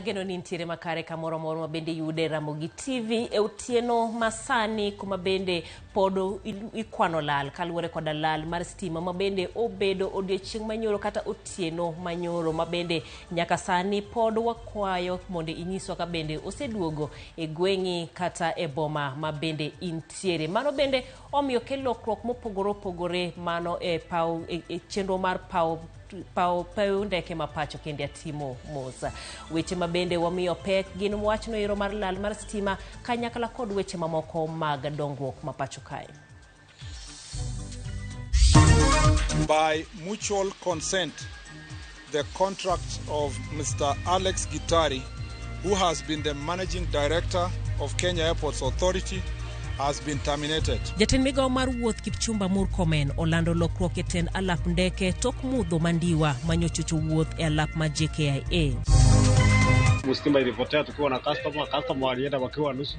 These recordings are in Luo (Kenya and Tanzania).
Ageno ni ntiere makare kamoro moro mabende yude RAMOGI TV e otieno masani kuma bende podo ikwano lal kaluwore koda lal mar stima mabende obedo odiochieng' manyoro kata otieno manyoro mabende nyaka sani pod wakwayo mondo inyiswa ka bende oseduogo e gweng'i kata e boma mabende intiere. Mano bende omiyo kelo lokruok mopogore opogore mano e chenro mar paw ndeke mapacho kende atimo mosa. Weche mabende wamiyo pek gin wachno ero mar lal mar stima kanyakla kod weche mamoko mag dongruok mapacho kae. By mutual consent, the contract of Mr. Alex Gitari, who has been the managing director of Kenya Airports Authority, has been terminated. Jatend migawo mar wuoth Kipchumba Murkomen olando lokruok e tend alap ndeke tok mudho mandiwa manyochocho wuoth e alap ma JKIA. Stima ilipotea tukiwa na customer walienda wakiwa nusu.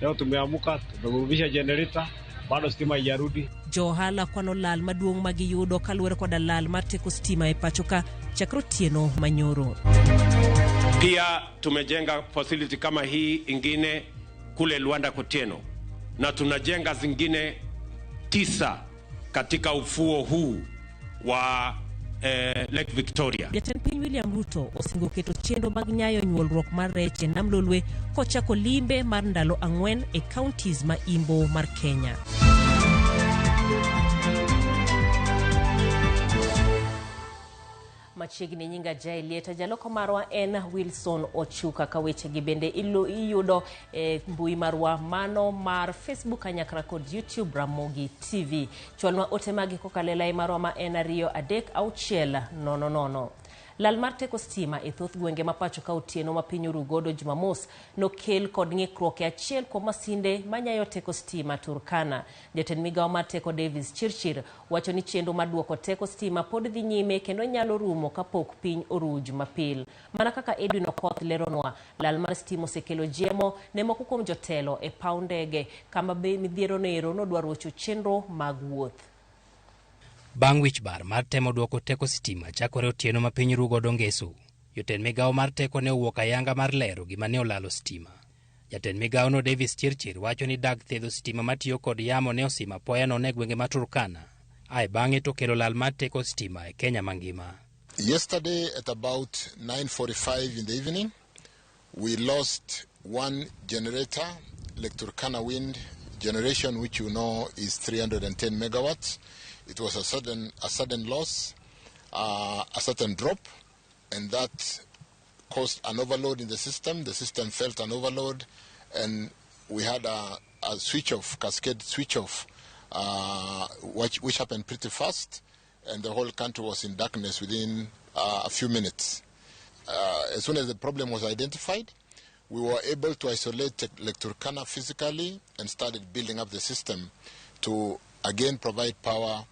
Leo tumeamuka tumerudisha generator, bado stima haijarudi. Johala kwano lal maduong' magiyudo kaluwore koda lal mar teko stima e pachoka chakro otieno manyoro. Pia tumejenga facility kama hii ingine kule Luanda Kotieno, na tunajenga zingine 9 katika ufuo huu wa Lake Victoria. Jatend piny William Ruto osingo keto chenro mag nyayo nyuolruok mar rech e nam Lolwe kochako limbe mar ndalo 4 e counties ma imbo mar Kenya. Machiegni nyinga jailieta jaloko marwa en Wilson Ochuka ka weche gi bende iyudo mbui marwa mano mar Facebook kanyakla kod YouTube RAMOGI TV. Chwalwa ote magi kokalela e marwa ma en 23600. Lal mar teko stima e thoth gwenge mapacho ka otieno ma piny Orugodo Jumamos nokel kod ng'ikruok e achiel kuom masinde manyayo teko stima Turkana. Jatend migawo mar teko Davis Chirchir wacho ni chenro mar duoko teko stima pod dhi nyime kendo nyalo rumo kapok piny oru Jumapil. Mana kaka Edwin Okoth leronwa, lal mar stima osekelo jiemo ne moko kuom jotelo e paw ndege kama be midhiero nero nodwaro rocho chenro mag wuoth. Bang' wich bar mar temo duoko teko stima chakore otieno ma piny Rugodo Ngeso, jotend migawo mar teko ne owuok ayanga mar lero gima ne olalo stima. Jatend migawo no Davis Chirchir wacho ni dag thedho stima matiyo kod yamo ne osima apoya nono e gwenge ma Turkana. Ae bang'e to kelo lal mar teko stima e Kenya mangima. Yesterday at about 9:45 in the evening, we lost one generator, Lake Turkana wind generation, which you know is 310 megawatts. It was a sudden loss, a sudden drop, and that caused an overload in the system. The system felt an overload, and we had a switch off, cascade switch off, which happened pretty fast, and the whole country was in darkness within a few minutes. As soon as the problem was identified, we were able to isolate Lake Turkana physically and started building up the system to again provide power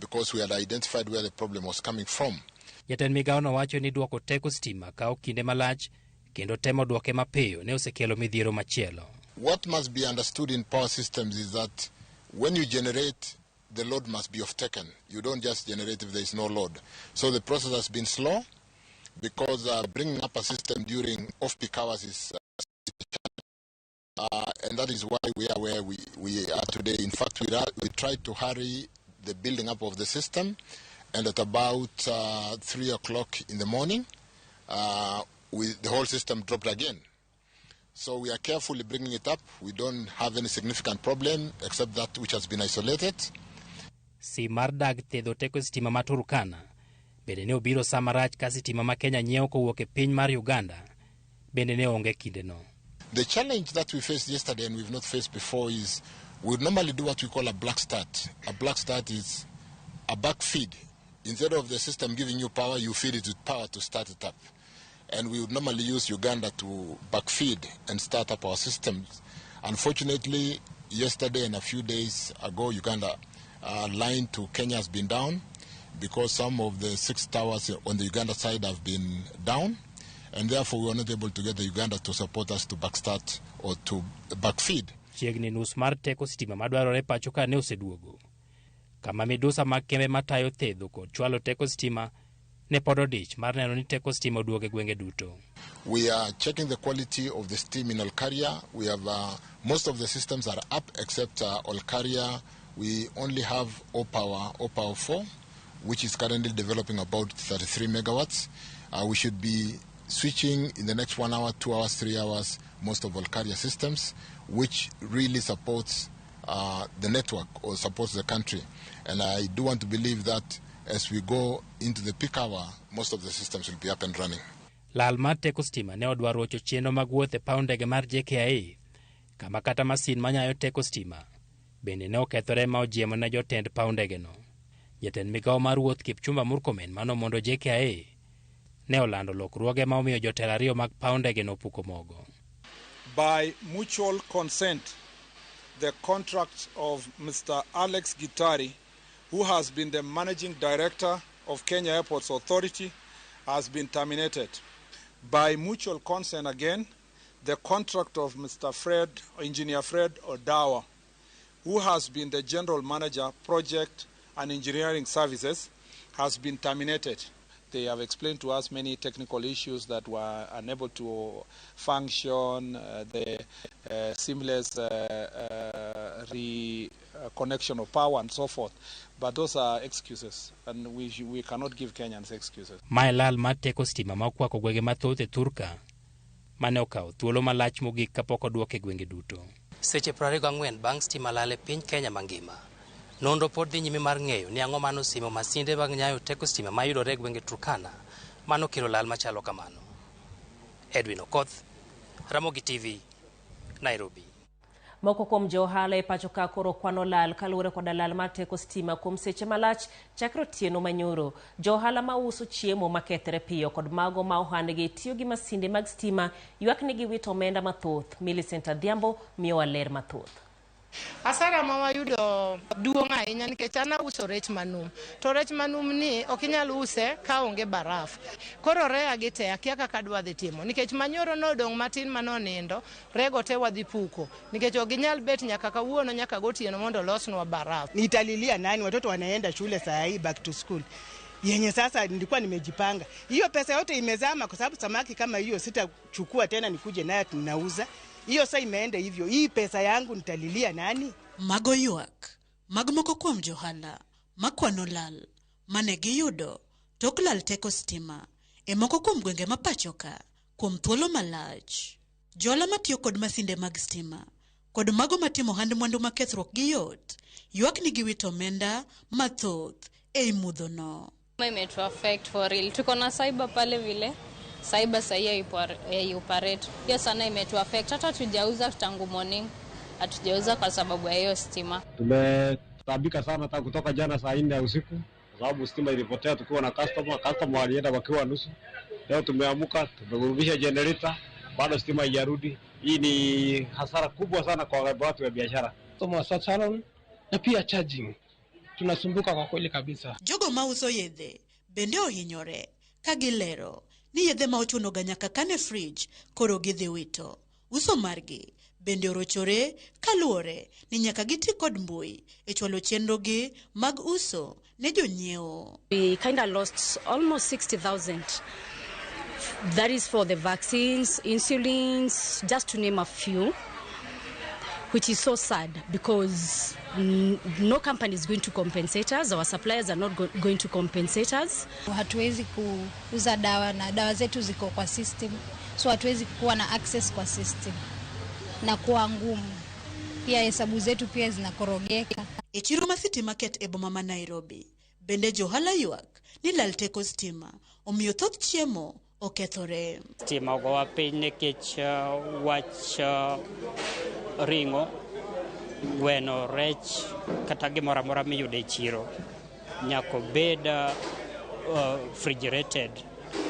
because we had identified where the problem was coming from. Jatend migawo no wacho ni duoko teko stima kao kinde malach kendo temo duoke mapiyo ne osekelo midhiero machielo. What must be understood in power systems is that when you generate, the load must be off-taken. You don't just generate if there is no load. So the process has been slow because bringing up a system during off-peak hours is and that is why we are where we are today. In fact, we tried to hurry the building up of the system, and at about 3 o'clock in the morning, the whole system dropped again. So we are carefully bringing it up. We don't have any significant problem except that which has been isolated. Si mar dag thedho teko stima ma Turkana bende ne obiro samarach ka stima ma Kenya nyiewo kowuok e piny mar Uganda bende ne onge kindeno. The challenge that we faced yesterday and we've not faced before is we would normally do what we call a black start. A black start is a back feed. Instead of the system giving you power, you feed it with power to start it up. And we would normally use Uganda to back feed and start up our systems. Unfortunately, yesterday and a few days ago, Uganda line to Kenya has been down because some of the 6 towers on the Uganda side have been down. And therefore we were not able to get the Uganda to support us to backstart or to backfeed. Chiegni nus mar teko stima madwarore pachoka ne oseduogo. Kama midusa mag kembe matayo thedho kod chwalo teko stima ne pod odich mar neno ni teko stima oduoge gwenge duto. We are checking the quality of the steam in Olkaria. We have most of the systems are up except Olkaria. We only have O-Power 4, which is currently developing about 33 megawatts. We should be switching in the next 1 hour, 2 hours, 3 hours, most of Olkaria systems, which really supports the network or supports the country. And I do want to believe that as we go into the peak hour, most of the systems will be up and running. Lal mar teko stima ne odwaro rocho chenro mag wuoth e paw ndege mar JKIA, kama kata masin manyayo teko stima bende ne okethore ma ojiemo ne jotend paw ndegeno. Jatend migawo mar wuoth Kipchumba Murkomen mano mondo JKIA ne olando lokruoge ma omiyo jotelo ariyo mag paw ndegeno opuko mogo. By mutual consent, the contract of Mr. Alex Gitari, who has been the managing director of Kenya Airports Authority, has been terminated. By mutual consent again, the contract of Mr. Engineer Fred Odawa, who has been the general manager, project and engineering services, has been terminated. They have explained to us many technical issues that were unable to function, the seamless reconnection of power and so forth. But those are excuses, and we cannot give Kenyans excuses. Mae lal mar teko stima ma okwako gwenge mathoth e Thurka mane okawo thuolo malach mogik kapok oduoke gwenge duto. Seche 24 bang' stima lal e piny Kenya mangima. Nonro pod dhi nyime mar ng'eyo ni ang'o mano simo masinde mag nyayo teko stima mayudore e gwenge Turkana mano kelo lal machalo kamano. Edwin Okoth, Ramogi TV, Nairobi. Moko kuom johala e pacho ka koro kwano lal kaluwore koda lal mar teko stima kuom seche malach chakre otieno manyoro. Johala ma uso chiemo makethre piyo kod mago ma ohandgi tiyo gi masinde mag stima ywak ni giwito omenda mathoth. Millicent Adhiambo miyowa ler mathoth. Asara ma wayudo duong' ahinya nikech an auso rech manum. To rech manum ni ok inyal use ka onge baraf. Koro rea gi te akia kaka dwa dhi timo nikech manyoro nodong' matin manonindo, rego te wadhi puko. Nikech ok inyal bet nyaka kawuono nyaka gotieno mondo losnwa baraf. Nitalilia nani watoto wanaenda shule saa hii back to school. Yenye sasa nilikuwa nimejipanga. Hiyo pesa yote imezama kwa sababu samaki kama hiyo sitachukua tena nikuje nayo tunauza. Hiyo sasa imeenda hivyo. Hii pesa yangu nitalilia nani? Mago ywak, mag moko kuom johala, makwano lal, mane giyudo, tok lal teko stima, e moko kuom gwenge mapachoka, kuom thuolo malach. Johala matiyo kod masinde mag stima, kod mago matimo hand mwandu makethruok gi yot, ywak ni giwito omenda mathoth e mudho no. Imetu affect for real. Tuko na cyber pale vile. Cyber sahi operate. Hiyo sana imetu affect. Hata tujauza tangu morning. Hatujauza kwa sababu ya hiyo stima. Tumetabika sana hata kutoka jana saa 4 ya usiku kwa sababu stima ilipotea tukiwa na customer walienda wakiwa nusu. Leo tumeamuka, tumerudisha generator, bado stima haijarudi. Hii ni hasara kubwa sana kwa watu wa biashara. Kama salon na pia charging. Tunasumbuka kwa kweli kabisa. Jogo mauso yedhe bende ohinyore kagilero ni yedhe ma ochuno ga nyaka kane fridge koro gidhi wito. Uso margi bende orochore kaluore ni nyaka giti kod mbui e chwalo chenro gi mag uso ne jonyiewo. We kind of lost almost 60,000. That is for the vaccines, insulins, just to name a few, which is so sad because no company is going to compensate us. Our suppliers are not going to compensate us. Hatuwezi kuuza dawa na dawa zetu ziko kwa system, so hatuwezi kuwa na access kwa system na kuwa ngumu. Pia hesabu zetu pia zinakorogeka. E chiro ma City Market e boma ma Nairobi bende johala ywak ni lal teko stima omiyo thoth chiemo okethore. Stima ogowa piny nikech wach ringo, gweno, rech kata gimoro amora miyudo e chiro nyaka bed refrigerated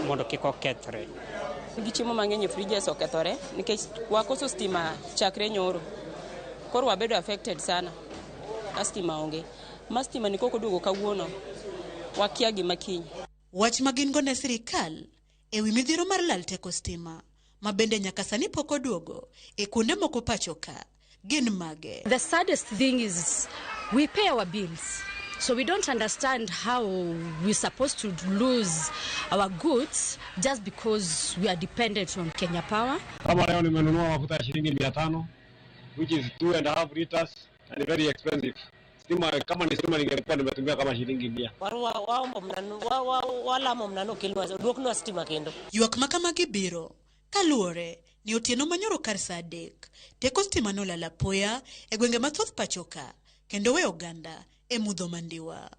mondo kik okethre. Gichiemo mang'eny e fridges okethore nikech wakoso stima chakre nyoro. Koro wabedo affected sana. Stima onge. Ma stima ni koko duogo kawuono. Wakia gima kiny. Wach magin go ne sirikal e wi midhiro mar lal teko stima ma bende nyaka sani pok oduogo e kuonde moko pachoka gin mage. The saddest thing is we pay our bills. So we don't understand how we're supposed to lose our goods just because we are dependent on Kenya Power. Kama leo nimenunua mafuta ya shilingi 500, which is 2.5 liters and very expensive. Stima kama ni stima ningekuwa nimetumia kama shilingi 100. Wala mnano kilwa duokno stima kendo. Yuak makamagi biro kaluore ni otieno manyoro kar saa 3 teko stima nolala poya e gwenge mathoth pachoka kendo we oganda e mudho mandiwa.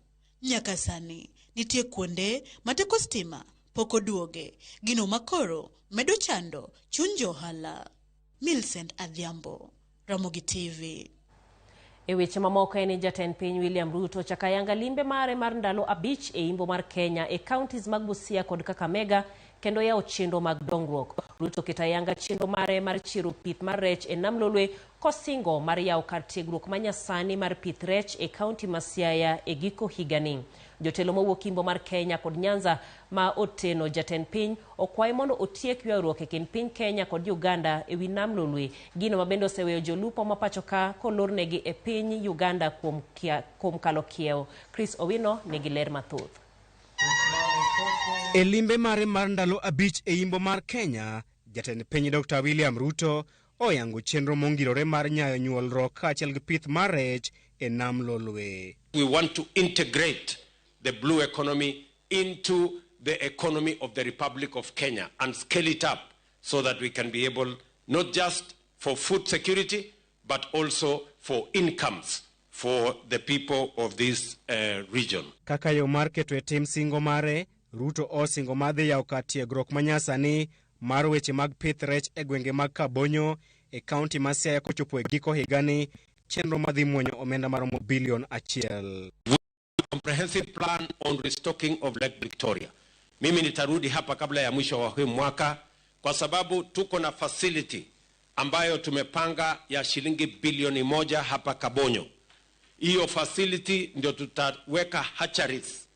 Nyaka sani nitie kuonde mateko stima poko duoge gino makoro medo chando chuny johala. Millicent Adhiambo, Ramogi TV. E weche mamoko en jatend piny William Ruto chakayanga limbe mare mar ndalo abich e imbo mar Kenya e counties mag Busia kod Kakamega kendo yawo chenro mag dongruok. Ruto ketayanga chenro mare mar chiro pith mar rech e Nam Lolwe kosingo mar yawo kar tiegruok manyasani mar pith rech e kaunti ma Siaya e giko higani. Jotelo mawuok imbo mar Kenya kod Nyanza ma oteno jatend piny okwayo mondo otiek ywaruok e kind piny Kenya kod Uganda e wi Nam Lolwe, gino mabende oseweyo jolupo mapachoka kolornegi e piny Uganda kuom kalo kiewo. Chris Owino nigi ler mathoth. E limbe mare mar ndalo abich e imbo mar Kenya, jatend piny Dr. William Ruto oyango chenro mongirore mar nyayo nyuolruok kaachiel gi pith mar rech e Nam Lolwe. We want to integrate the blue economy into the economy of the Republic of Kenya and scale it up so that we can be able not just for food security but also for incomes for the people of this region. Kaka yo mar keto e tim singo mare, Ruto osingo madhi yawo kar tiegruok manyasani mar weche mag pith rech e gwenge mag Kabonyo e kaunti ma Siaya kochopo e giko higani, chenro madhi muonyo omenda maromo bilion 1. Comprehensive plan on restocking of Lake Victoria. Mimi nitarudi hapa kabla ya mwisho wa huu mwaka kwa sababu tuko na facility ambayo tumepanga ya shilingi bilioni 1 hapa Kabonyo. Hiyo facility ndio tutaweka hatcheries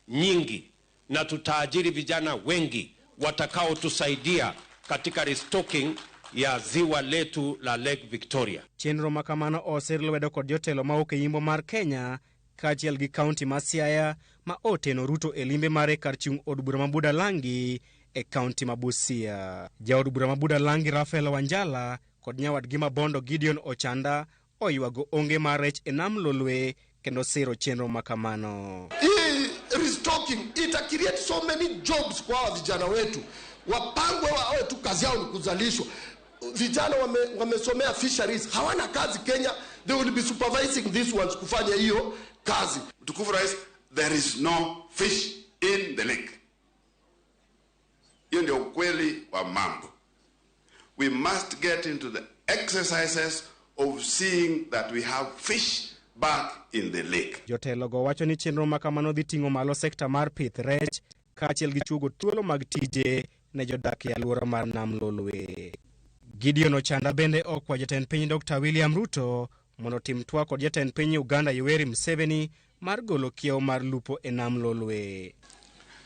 nyingi na tutaajiri vijana wengi watakao tusaidia katika restocking ya ziwa letu la Lake Victoria. Chenro makamano oserlwedo kod jotelo mawuok e imbo mar Kenya kaachiel gi kaunti ma Siaya ma oteno Ruto e limbe mare kar chung' od bura ma Budalangi e kaunti ma Busia. Jaod bura ma Budalangi Rafael Wanjala kod nyawadgi Mabondo Gideon Ochanda oywago onge mar rech e Nam Lolwe kendo siro chenro makamano. Restocking ita create so many jobs kwa vijana wetu. Wapangwe wawe tu kazi yao ni kuzalishwa. Vijana wamesomea fisheries, hawana kazi Kenya, they will be supervising these ones kufanya hiyo kazi. Mtukufu Rais, there is no fish in the lake. Hiyo ndio ukweli wa mambo. We must get into the exercises of seeing that we have fish back in the lake. Jotelo go wacho ni chenro makamano dhi ting'o malo sekta mar pith rech kaachiel gi chugo thuolo mag tije ne jodak e alwora mar Nam Lolwe. Gideon Ochanda bende okwa jatend piny Dr. William Ruto mondo tim twak kod jatend piny Uganda Yoweri Museveni mar golo kiewo mar lupo e Nam Lolwe.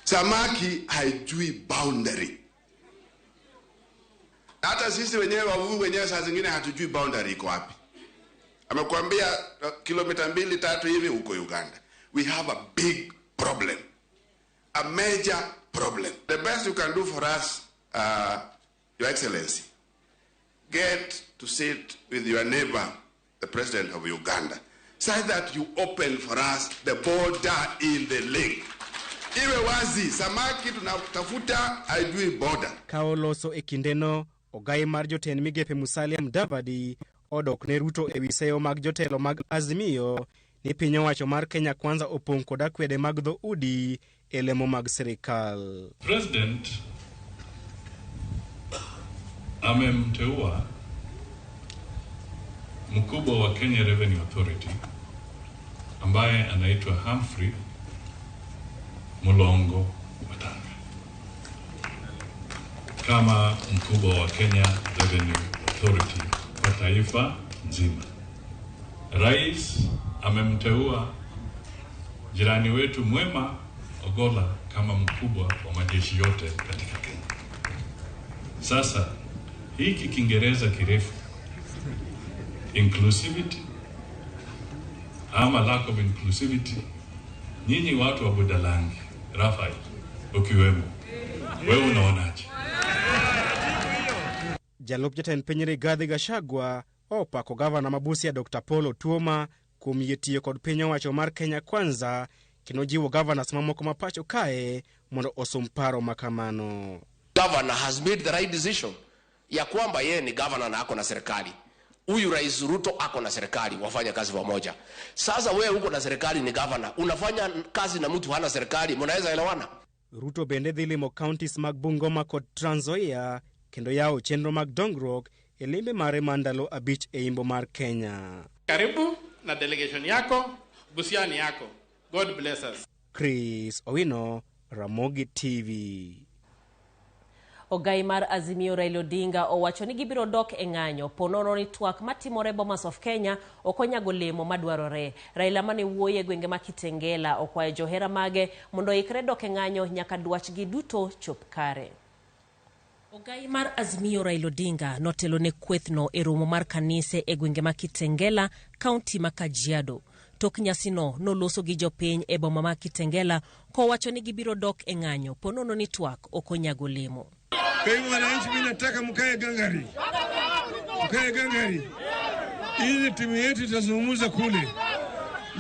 Samaki haijui boundary. Hata sisi wenyewe wavuvi wenyewe saa zingine hatujui boundary iko wapi. Amekuambia kilomita 2-3 hivi uko Uganda. We have a big problem. A major problem. The best you can do for us, Your Excellency, get to sit with your neighbor, the President of Uganda, so that you open for us the border in the lake. Iwe wazi, samaki tunatafuta haijui border. Kaoloso e kindeno, ogai mar jotend migepe Musalia Mudavadi odok ne Ruto e wiseyo mag jotelo mag Azimio ni piny owacho mar Kenya Kwanza opong' kod akwede mag dho udi e lemo mag serikal. President amemteua mkubwa wa Kenya Revenue Authority ambaye anaitwa Humphrey Mulongo Matanga kama mkubwa wa Kenya Revenue Authority kwa taifa nzima. Rais amemteua jirani wetu mwema Ogola kama mkubwa wa majeshi yote katika Kenya. Sasa hiki Kiingereza kirefu inclusivity ama lack of inclusivity Nyinyi watu wa Budalangi, Rafael, ukiwemo, wewe unaonaje? Jalup jatend piny Rigathi Gachagua opako gavana ma Busia Dr. Paul Otuoma kuom yie tiyo kod piny owacho mar Kenya Kwanza kendo jiwo governors mamoko ma pacho kae mondo osum paro makamano. Governor has made the right decision ya kwamba yeye ni governor na ako na serikali. Huyu Rais Ruto ako na serikali, wafanya kazi pamoja. Sasa wewe uko na serikali ni governor, unafanya kazi na mtu hana serikali, mnaweza elewana? Ruto bende dhi limo counties mag Bungoma kod Trans Nzoia kendo yawo chenro mag dongruok e limbe mare mandalo abich e imbo mar Kenya. Karibu na delegation yako, Busia ni yako. God bless us. Chris Owino, Ramogi TV. Ogai mar Azimio Raila Odinga owacho ni gibiro dok e ng'anyo ponono ni twak matimore Bomas of Kenya okonyago lemo madwarore. Raila mane wuoye gwenge ma Kitengela okwayo johera mage mondo ikre dok e ng'anyo nyaka dwachgi duto chop kare. Ogai mar Azimio Raila Odinga notelo ne kwethno e romo mar kanise e gwenge ma Kitengela, kaunti ma Kajiado. Tok nyasino noloso gi jopiny e boma ma Kitengela kowacho ni gibiro dok e ng'anyo ponono ni twak okonyago lemo. Kwa hivyo wananchi, mimi nataka mkae gangari. Mkae gangari. Ili timu yetu itazungumza kule.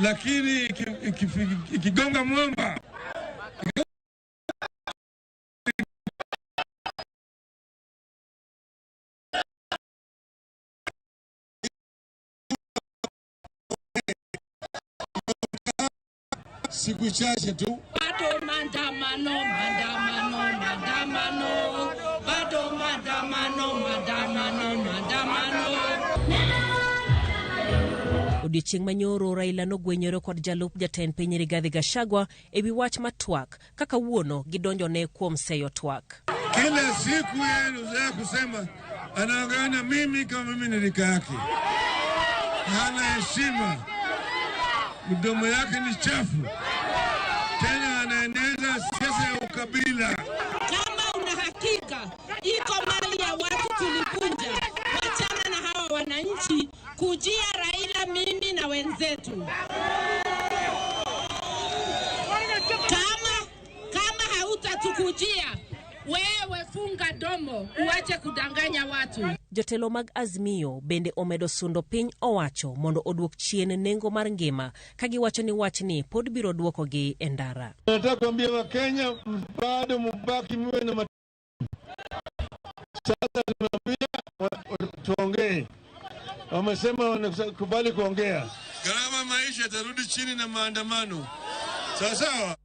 Lakini ikigonga mwamba siku chache tu. Bado maandamano. Bado maandamano. Odiochieng' manyoro Raila nogwenyore kod jalup jatend piny Rigathi Gachagua e wi wach matwak kaka wuono gidonjone kuom seyo twak. Kila siku yeye anaweza kusema anaongea mimi kama mimi ni rika yake. Hana heshima. Mdomo yake ni chafu. Tena anaeneza siasa ya ukabila. Kama una hakika iko mali ya watu tulikunja, wachana na hawa wananchi, kujia Raila mimi na wenzetu. Kama hautatukujia, wewe funga domo, uache kudanganya watu. Jotelo mag Azimio bende omedo sundo piny owacho mondo oduok chien nengo mar ngima kagiwacho ni wachni pod biro duokogi e ndara. Nataka kuambia Wakenya bado mbaki mwe na sasa tunaambia tuongee. Wamesema wanakubali kuongea. Gharama maisha itarudi chini na maandamano. Sawa.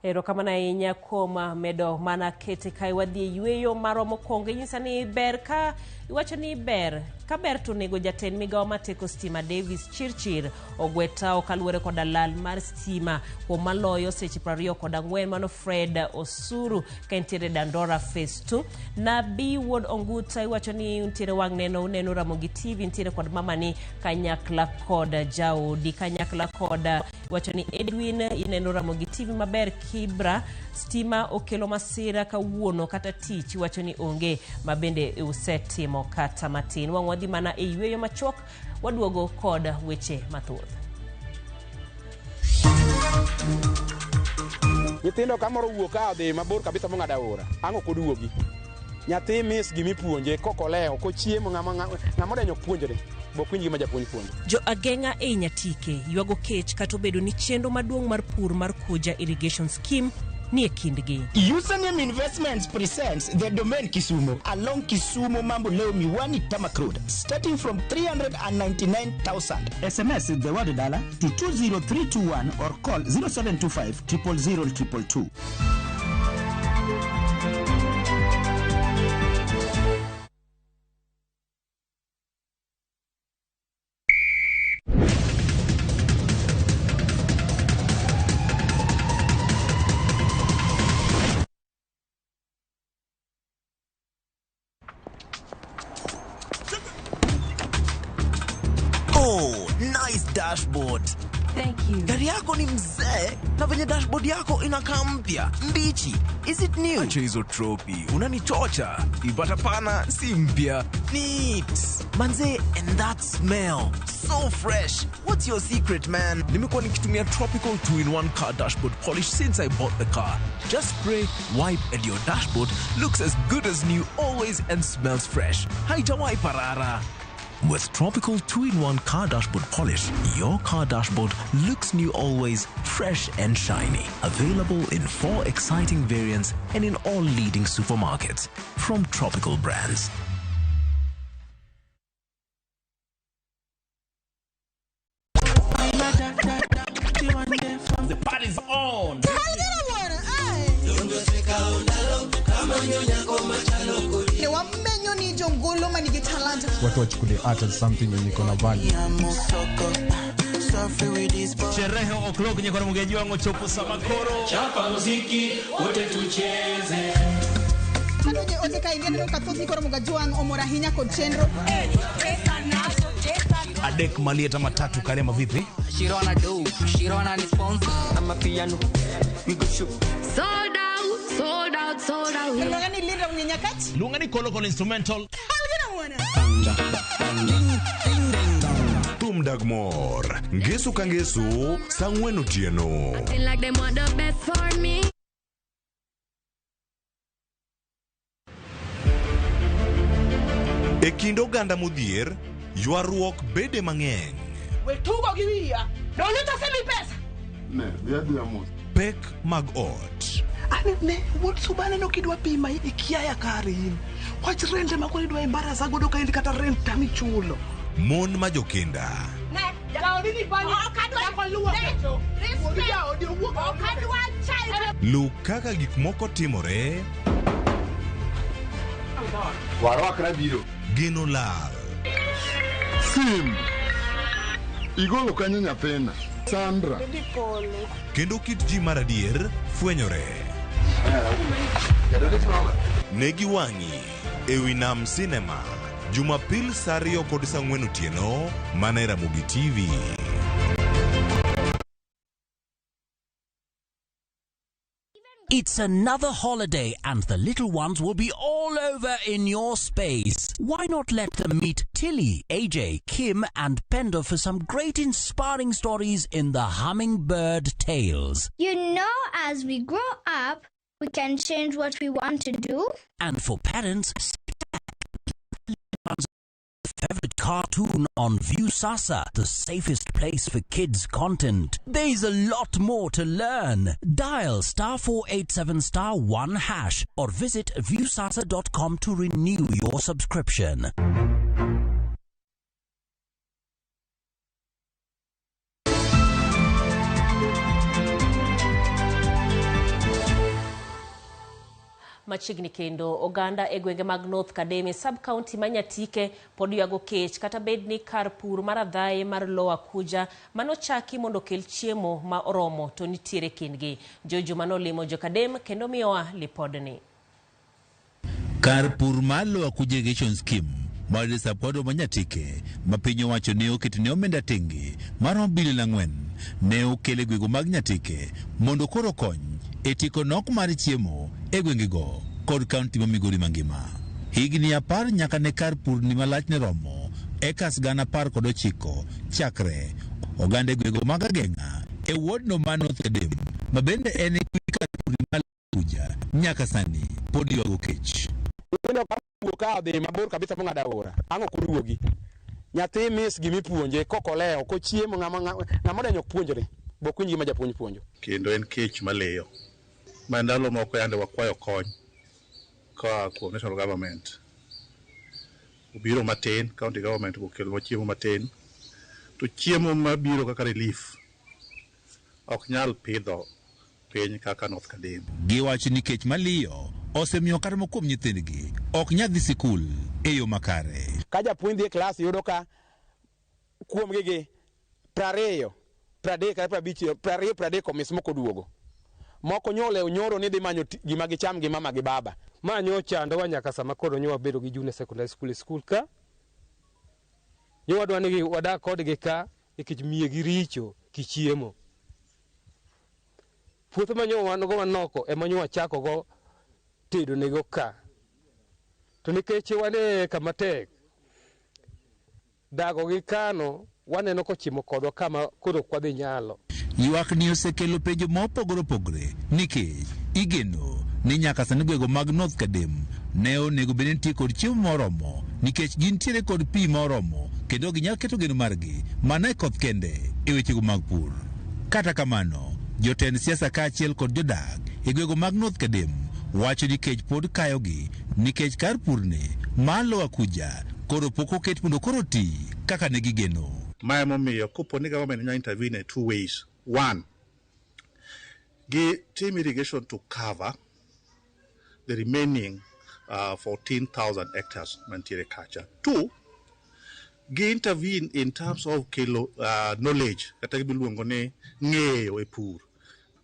Erokamano ahinya kuom medo mana kete kai wadhi yweyo maromo konge nyisa ni ber ka iwacho ni ber ka ber to nego jatend migawo mateko stima Davis Chirchir ogweta okaluwore kod lal mar stima kuom maloyo seche 24 mano Fred Osuru ka entiere Dandora Phase 2. Nabi Wuod Onguta iwacho ni ntiere wang' neno Ramogi TV ntiere kod mamani kanyakla kod Jaudi kanyakla kod iwacho ni Edwin ineno Ramogi TV maber. Kibra stima okelo masira kawuono kata tich iwacho ni onge mabende usetimo kata matin. Wang' wadhi mana e yweyo machok waduogo kod weche mathoth. Nyithindo kamoro wuok adhi mabor kabisa mong'ada ora ang'o koduogi nyathi miss gimi puonje kokoleo kochiemo ng'ama denyo puonjore bokwinj gima japuonj puonjo. Jo ageng'a e Nyatike ywago kech kato bedo ni chenro maduong' mar pur mar Kuja irrigation scheme ni e kindgi. Username Investments presents the domain Kisumu along Kisumu Mambo Leo Miwani Tamak Road starting from 399,000. SMS the word dollar to 20321 or call 0725 000 222. Oh, nice dashboard. Thank you. Gari yako ni mzee na venye dashboard yako inakaa mpya, mbichi. Is it new? Acha hizo trophy. Unanichocha. Ipata pana si mpya. Neat. Manze, and that smell. So fresh. What's your secret, man? Nimekuwa nikitumia Tropical 2-in-1 car dashboard polish since I bought the car. Just spray, wipe, and your dashboard looks as good as new always and smells fresh. Haitawai parara. With Tropical 2-in-1 car dashboard polish, your car dashboard looks new always, fresh and shiny. Available in 4 exciting variants and in all leading supermarkets from Tropical brands. The party's on. Watu wachukulie art as something yenye iko na value. Sherehe o'clock nye kwa mgeji wangu chopu samakoro. Chapa muziki wote tucheze. Kanoje oteka ingene katoti kwa mgeji wangu omorahinya kochenro. Adek Malieta matatu Karema vipi? Shirona do, Shirona ni sponsor. I'm a piano. We go shoot. Sold out, sold out, sold out. Lungani linda mnyenyakati? Lungani kolokol instrumental. Dagmor, Ngesu Kangesu, Sangwenu Tieno. I feel like they want the best for me. Ekindo ganda mudhier, ywaruok bede mang'eny. We tugo giwia. Don't semi pesa. Ne, viadi amos. Pek mag ot. Ne, what subane no kidwa pima ikiaya karin. Wach rente makoni dwa embarasa godo ka indikata rent tami chulo. Mon majokenda. Lu kaka gik moko timore. Warwakra biro. Gino lal. Sim. Igolo kanyo nyathina. Sandra. Kendo kit ji maradier fwenyore. Negi wangi ewi nam cinema. Jumapil Sario kod Sang'wen Otieno, mana Ramogi TV. It's another holiday and the little ones will be all over in your space. Why not let them meet Tilly, AJ, Kim and Pendo for some great inspiring stories in the Hummingbird Tales. You know, as we grow up, we can change what we want to do. And for parents, favorite cartoon on Viusasa, the safest place for kids content. There's a lot more to learn. Dial *487*1# or visit viusasa.com to renew your subscription. Machiegni kendo oganda e gwenge mag North Kademe sub-county manyatike pod ywago kech kata bedni kar pur mar adhaye mar loa kuja manochaki mondo kel chiemo ma oromo to nitiere kindgi. Jojo manolimo jo Kadem kendo miyowa lipodni. Kar pur mar loa kuja irrigation scheme mar sub-county manyatike ma piny owacho ne oketne omenda tenge mar bilion 4 ne okele gwego mag Nyatike mondo koro kony e tiko nok mar chiemo e gwengego kod kaunti ma Migori mangima. Higni 10 nyaka ne kar pur ni malach ne romo ekas 19 chakre oganda e gwego mag Ageng'a e wodno man North Kadem ma bende en kar pur ni malach kuja nyaka sani pod ywago kech. Ka dhi mabor kabisa mong'ado aora ang'o kuduogi nyathi mis gimi puonje kokoleo kochiemo ng'ama denyo puonjre bokwinj gima japuonj puonjo kendo en kech maleyo ma ndalo moko yande wakwayo kony ka kuom national government obiro matin county government okelo chiemo matin to chiemo mabiro kaka relief ok nyal pidho piny kaka North Kadem. Giwacho ni kech maliyo osemiyo kata mokuom nyithindgi ok nyadhi sikul e yo makare. Ka japuonj dhi e klas yudo ka kuom gigi 20 30 komis moko duogo moko nyoro ni dhi manyo gima gicham gi mama gi baba ma nyocha ndo nyaka sama koro nyowa bedo gi junior secondary school ka nyowa dwani gi wadak kodgi ka ikich miye gi richo kichiemo. Puothe manyo wan go manoko e manyo wachako go tedo nego ka. To nikech wane kama tek dago gi kano waneno kochimo kodwa kama koro kwadhi nyalo. Ywak ni osekelo penjo mopogore opogore nikech igeno ni nyaka sani gwego mag North Kadem ne onego bed nitie kod chiemo moromo nikech gintiere kod pi moromo kendo ginyalo keto geno margi mana e koth kende e wechego mag pur. Kata kamano, jotend siasa kaachiel kod jodak e gwego mag North Kadem wacho ni kech pod kayogi nikech kar purne malo akuja koro pok oket mondo koro ti kaka ne gigeno. Mae momiyo kopo ni government nya intervene in two ways. One, give team irrigation to cover the remaining 14,000 hectares mantiere kacha. Two, give intervene in terms of kelo knowledge kata giluongo ni ng'eyo e pur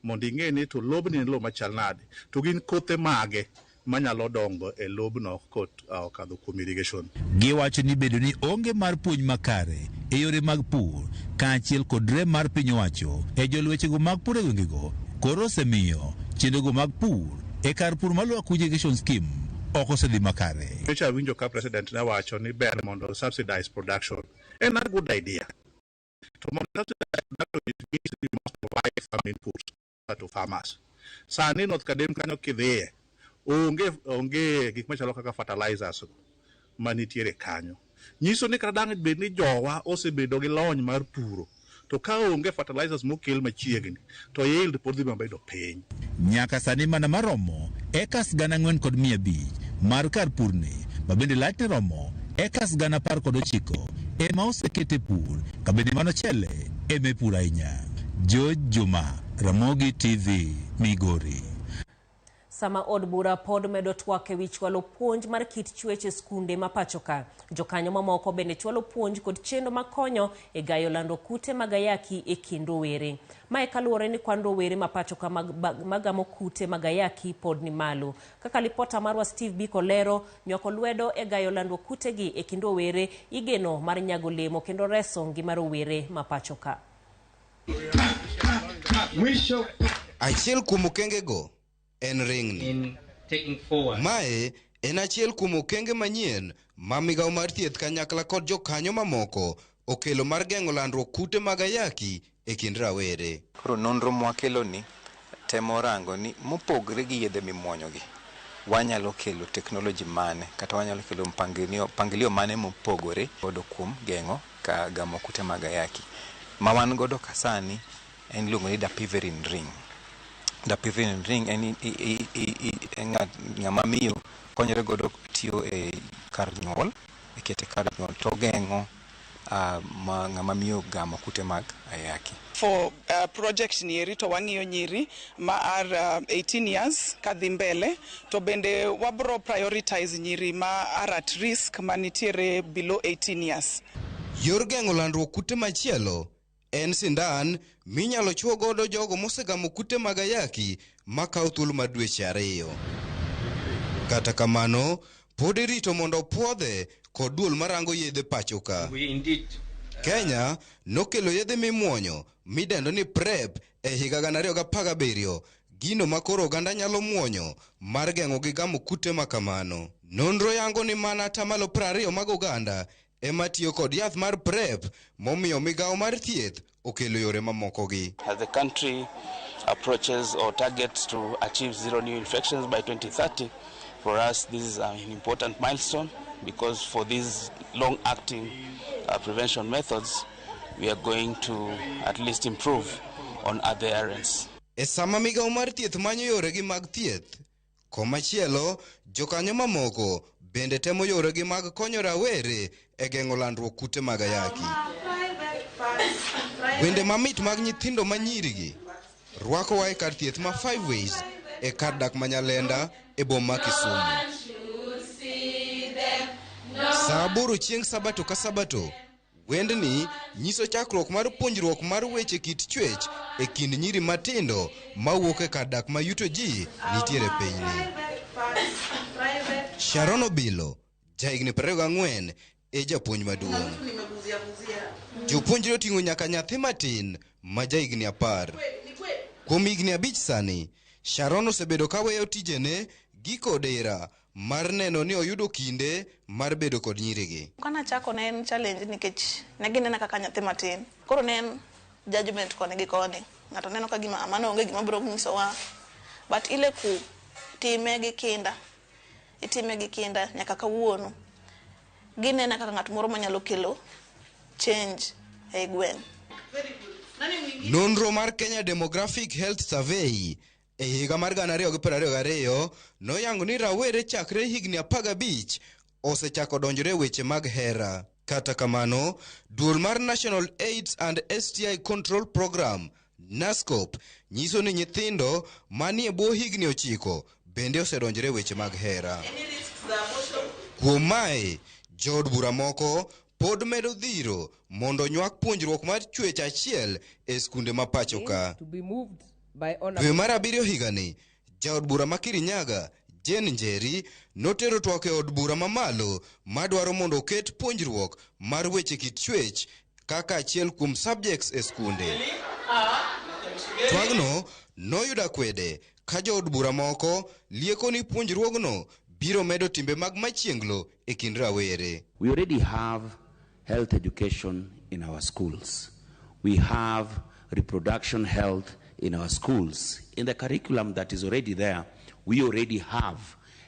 mondo ing'e ni to lobni en lo machal nade to gin kothe mage manyalo dongo e lobno kot okadho kuom irrigation. Giwacho ni bedo ni onge mar puonj makare e yore mag pur kaachiel kod rem mar piny owacho e jolwechego mag pur e gwengego koro osemiyo chenrogo mag pur e kar pur maluwo Akuja irrigation scheme ok osedhi makare. Weche awinjo ka president ne wacho ni ber mondo subsidize production. En a good idea. To mondo subsidize production it means we must provide farm inputs to farmers. Sani North Kadem kanyo kidhiye onge gik machalo kaka fertilizers manitiere kanyo. Nyiso ni kata dang' bed ni jowa osebedo gi lony mar puro to ka onge fertilizers mokel machiegni to yield pod dhi bedo piny. Nyaka sani mana maromo ekas 4,500 mar kar purni mabende lachne romo ekas 10,900 ema osekete pur kabende mano chele eme pur ahinya. George Juma, Ramogi TV, Migori. Sama od bura pod medo twak e wich chwalo puonj mar kit chwech e skunde ma pacho ka. Jokanyo mamoko bende chwalo puonj kod chenro makonyo e gayo lando kute mag ayaki e kind rowere. Mae kaluwore ni kwan rowere ma pacho ka magamo kute mag ayaki pod ni malo. Kaka lipota marwa Steve Biko lero, nyoko lwedo e gayo lando kute gi e kind rowere igeno mar nyago lemo kendo reso ngima rowere ma pacho ka. Achiel kuom okengego en ringni. Mae en achiel kuom okenge manyien ma migawo mar thieth kanyakla kod jokanyo mamoko okelo mar geng'o landruok kute mag ayaki e kind rawere. Koro nonro mwakelo ni temo rango ni mopogre gi yedhe mimuonyogi wanyalo kelo teknoloji mane kata wanyalo kelo mpangilio mane mopogore godo kuom geng'o ka gamo kute mag ayaki. Ma wan godo kasani en luongo ni dapiverin ring. Dapiverin ring en ng'ama miyo konyore godo tiyo e kar nyuol, ikete kar nyuol to geng'o ng'ama miyo gamo kute mag ayaki. For project nieri to wang'iyo nyiri ma are 18 years kadhi mbele to bende wabro prioritize nyiri ma are at risk manitiere below 18 years. Yor geng'o landruok kute machielo en sindan minyalo chuo godo jogo mosegamo kute mag ayaki makawo thuolo mar dweche 2. Kata kamano, pod irito mondo opuodhe kod duol marango yedhe pacho ka. Kenya nokelo yedhe mimuonyo midendo ni PrEP e higa 2017, gino makoro oganda nyalo muonyo mar geng'o gi gamo kute makamano. Nonro yango ni mana 20% mag oganda ema tiyo kod yath mar PrEP momiyo migawo mar thieth okelo yore mamoko gi. As the country approaches or targets to achieve zero new infections by 2030, for us this is an important milestone because for these long-acting prevention methods we are going to at least improve on other areas. E sama migawo mar thieth manyo yore gi mag thieth, komachielo jokanyo mamoko bende temo yore gi mag konyo rawere e geng'o landruok kute mag ayaki. Wende mamit mag nyithindo manyirigi rwako wa e kar thieth ma 5 ways e kar dak Manyalenda e boma Kisumu. Saa 8 chieng' Sabato ka Sabato, wendni nyiso chakruok mar puonjruok mar weche kit chwech e kind nyiri matindo mawuok e kar dak ma yuto ji nitiere pinyni. Sharon Obilo, jahigni 24, e japuonj maduong'. Jopuonjre oting'o nyaka nyathi matin ma jahigni 10. Kuom higni 5 sani, Sharon osebedo ka weyo tijene giko dira mar neno ni oyudo kinde mar bedo kod nyirigi. Kana chako ne en challenge nikech ne ginena kaka nyathi matin. Koro ne en judgment kone gi kone. Ng'ato neno ka gima mano onge gima biro nyisowa. But ile ku time gi kinda. Itime gi kinda nyaka kawuono. Ginena kaka ng'at moro manyalo kelo change e gweng'. Nonro mar Kenya Demographic Health Survey e higa mar 2022 noyango ni rawere chakre higni 15 osechako donjore weche mag hera. Kata kamano, duol mar National AIDS and STI Control Program NASCOP nyiso ni nyithindo manie bwo higni 9 bende osedonjore weche mag hera. Kuom mae, jood bura moko pod medo dhiro mondo nywak puonjruok mar chwech achiel e skunde ma pacho ka. Dwe mar 7 higani, jaod bura ma Kirinyaga, Jane Njeri, notero twak e od bura mamalo madwaro mondo oket puonjruok mar weche kit chwech kaka achiel kuom subjects e skunde. Twagno noyudo kwede ka jood bura moko lieko ni puonjruogno biro medo timbe mag machienglo e kind rawere. We already have health education in our schools. We have reproduction health in our schools. In the curriculum that is already there, we already have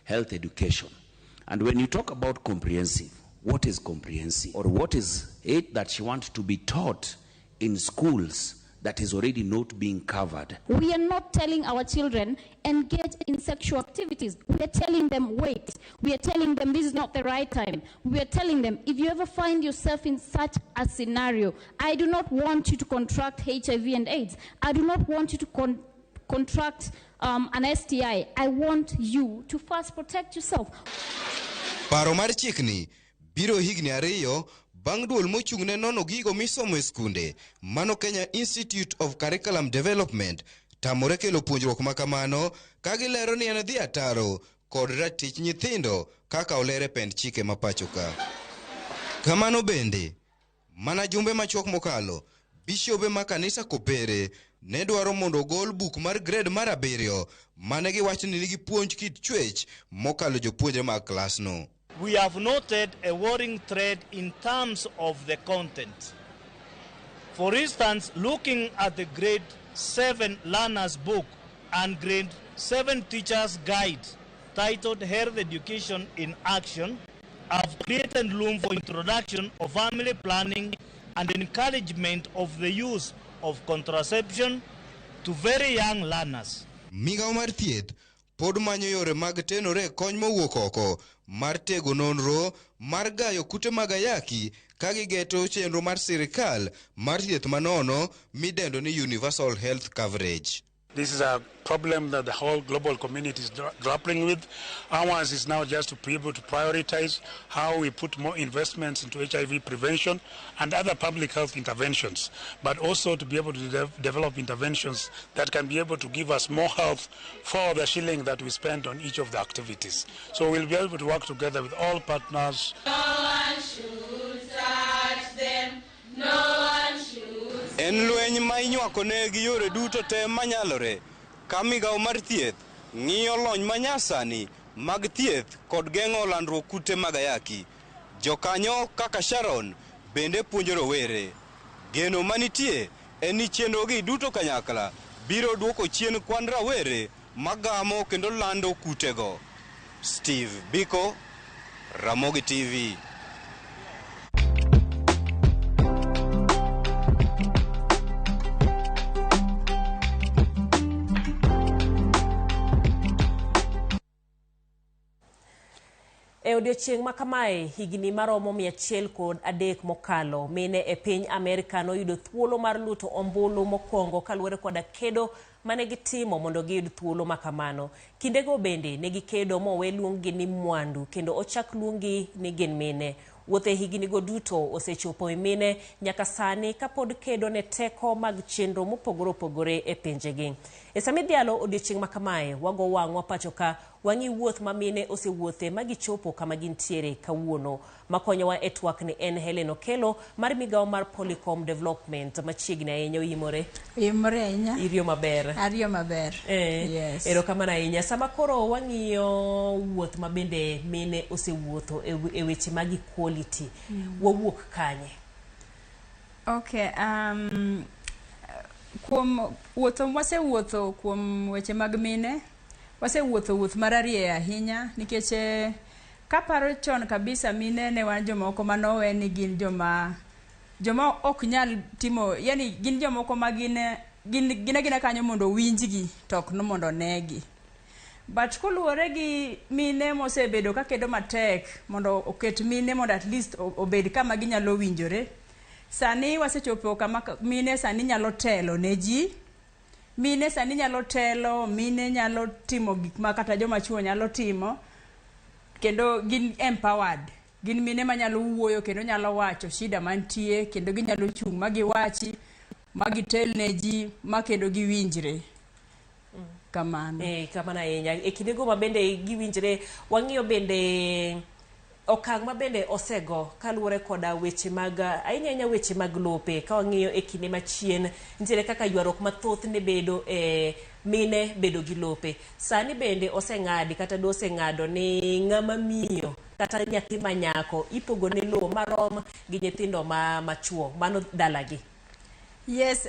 health education. And when you talk about comprehensive, what is comprehensive? Or what is it that you want to be taught in schools that is already not being covered? We are not telling our children engage in sexual activities. We are telling them wait. We are telling them this is not the right time. We are telling them if you ever find yourself in such a scenario, I do not want you to contract HIV and AIDS. I do not want you to contract an STI. I want you to first protect yourself. Paro mar chikni biro higni 2 bang' duol mochung'ne nono gigo misomo e skunde mano Kenya Institute of Curriculum Development tamore kelo puonjruok makamano ka gilero ni en dhi ataro kod ratich nyithindo kaka olere pend chike mapacho ka. Kamano bende, mana jumbe machuok mokalo, bishobe ma kanisa Kopere ne dwaro mondo ogol buk mar grade mar 7 mane giwacho ni nigi puonj kit chwech mokalo jopuonjre mag klasno. We have noted a worrying trend in terms of the content. For instance, looking at the grade 7 learners book and grade 7 teachers guide titled Health Education in Action, have created room for introduction of family planning and encouragement of the use of contraception to very young learners. Migao mar thieth pod manyo yore mag tenore kony mowuok oko mar tego nonro mar gayo kute mag ayaki ka gigeto chenro mar sirikal mar thieth manono midendo ni Universal Health Coverage. This is a problem that the whole global community is grappling with. Ours is now just to be able to prioritize how we put more investments into HIV prevention and other public health interventions, but also to be able to develop interventions that can be able to give us more health for the shilling that we spend on each of the activities. So we'll be able to work together with all partners. No one should touch them. No one should. En lweny ma inywako ne gi yore duto te manyalore ka migao mar thieth ng'iyo lony manyasani mag thieth kod geng'o landruok kute mag ayaki. Jokanyo kaka Sharon bende puonjo rowere. Geno manitie en ni chenrogi duto kanyakla biro duoko chien kwan rawere magamo kendo lando kutego. Steve Biko, Ramogi TV. E odiochieng' ma kamae higni maromo 103 mokalo, mine e piny Amerika noyudo thuolo mar luto ombulu mokwongo kaluwore koda kedo mane gitimo mondo giyud thuolo makamano. Kindego bende ne gikedo mowe luongi ni mwandu kendo ochak luongi ni gin mine. Wuothe higni go duto osechopo e mine nyaka sani kapod kedo ne teko mag chenro mopogore opogore e pinjegi. E sami dhialo odiochieng' ma kamae wago wang'wa pacho ka Wangi wuoth ma mine osewuothe magichopo kama gintiere kawuono. Makonyowa e twak ni en Helen Okelo mar migawo mar Polycom Development machiegni ahinya. Oimore? Oimore ahinya. Irio maber? Ario maber. Yes. Erokamano ahinya. Sama koro wang'iyo wuoth ma bende mine osewuotho e weche mag equality. Wawuok kanye? Okay, kuom wasewuotho kuom weche mag mine, wasewuotho wuoth mararie ahinya nikech kaparo chon kabisa mine ne wan jomoko manowe ni gin joma ok nyal timo, yani gin jomoko ma gina kanyo mondo winjgi tok no mondo negi. But koluwore gi mine mosebedo ka kedo matek mondo oket mine mondo at least obed kama ginyalo winjore. Sani wasechopo kama mine sani nyalo telo ne ji. Mine sani nyalo telo, mine nyalo timo gik ma kata joma chuo nyalo timo. Kendo gin empowered. Gin mine ma nyalo wuoyo kendo nyalo wacho shida mantie, kendo ginyalo chung' magiwachi, magitel ne ji, ma kendo giwinjre. Kamano. Kamano ahinya. E kindego ma bende giwinjre, wang'iyo bende okang' ma bende osego kaluwore koda weche mag ahinya weche mag lope. Ka wang'iyo e kinde machien nitiere kaka ywaruok mathoth ne bedo mine bedo gi lope. Sani bende oseng'adi kata doseng'ado ni ng'ama miyo kata nyathi manyako ipogo ne lo marom gi nyithindo machuo mano dalagi. Yes,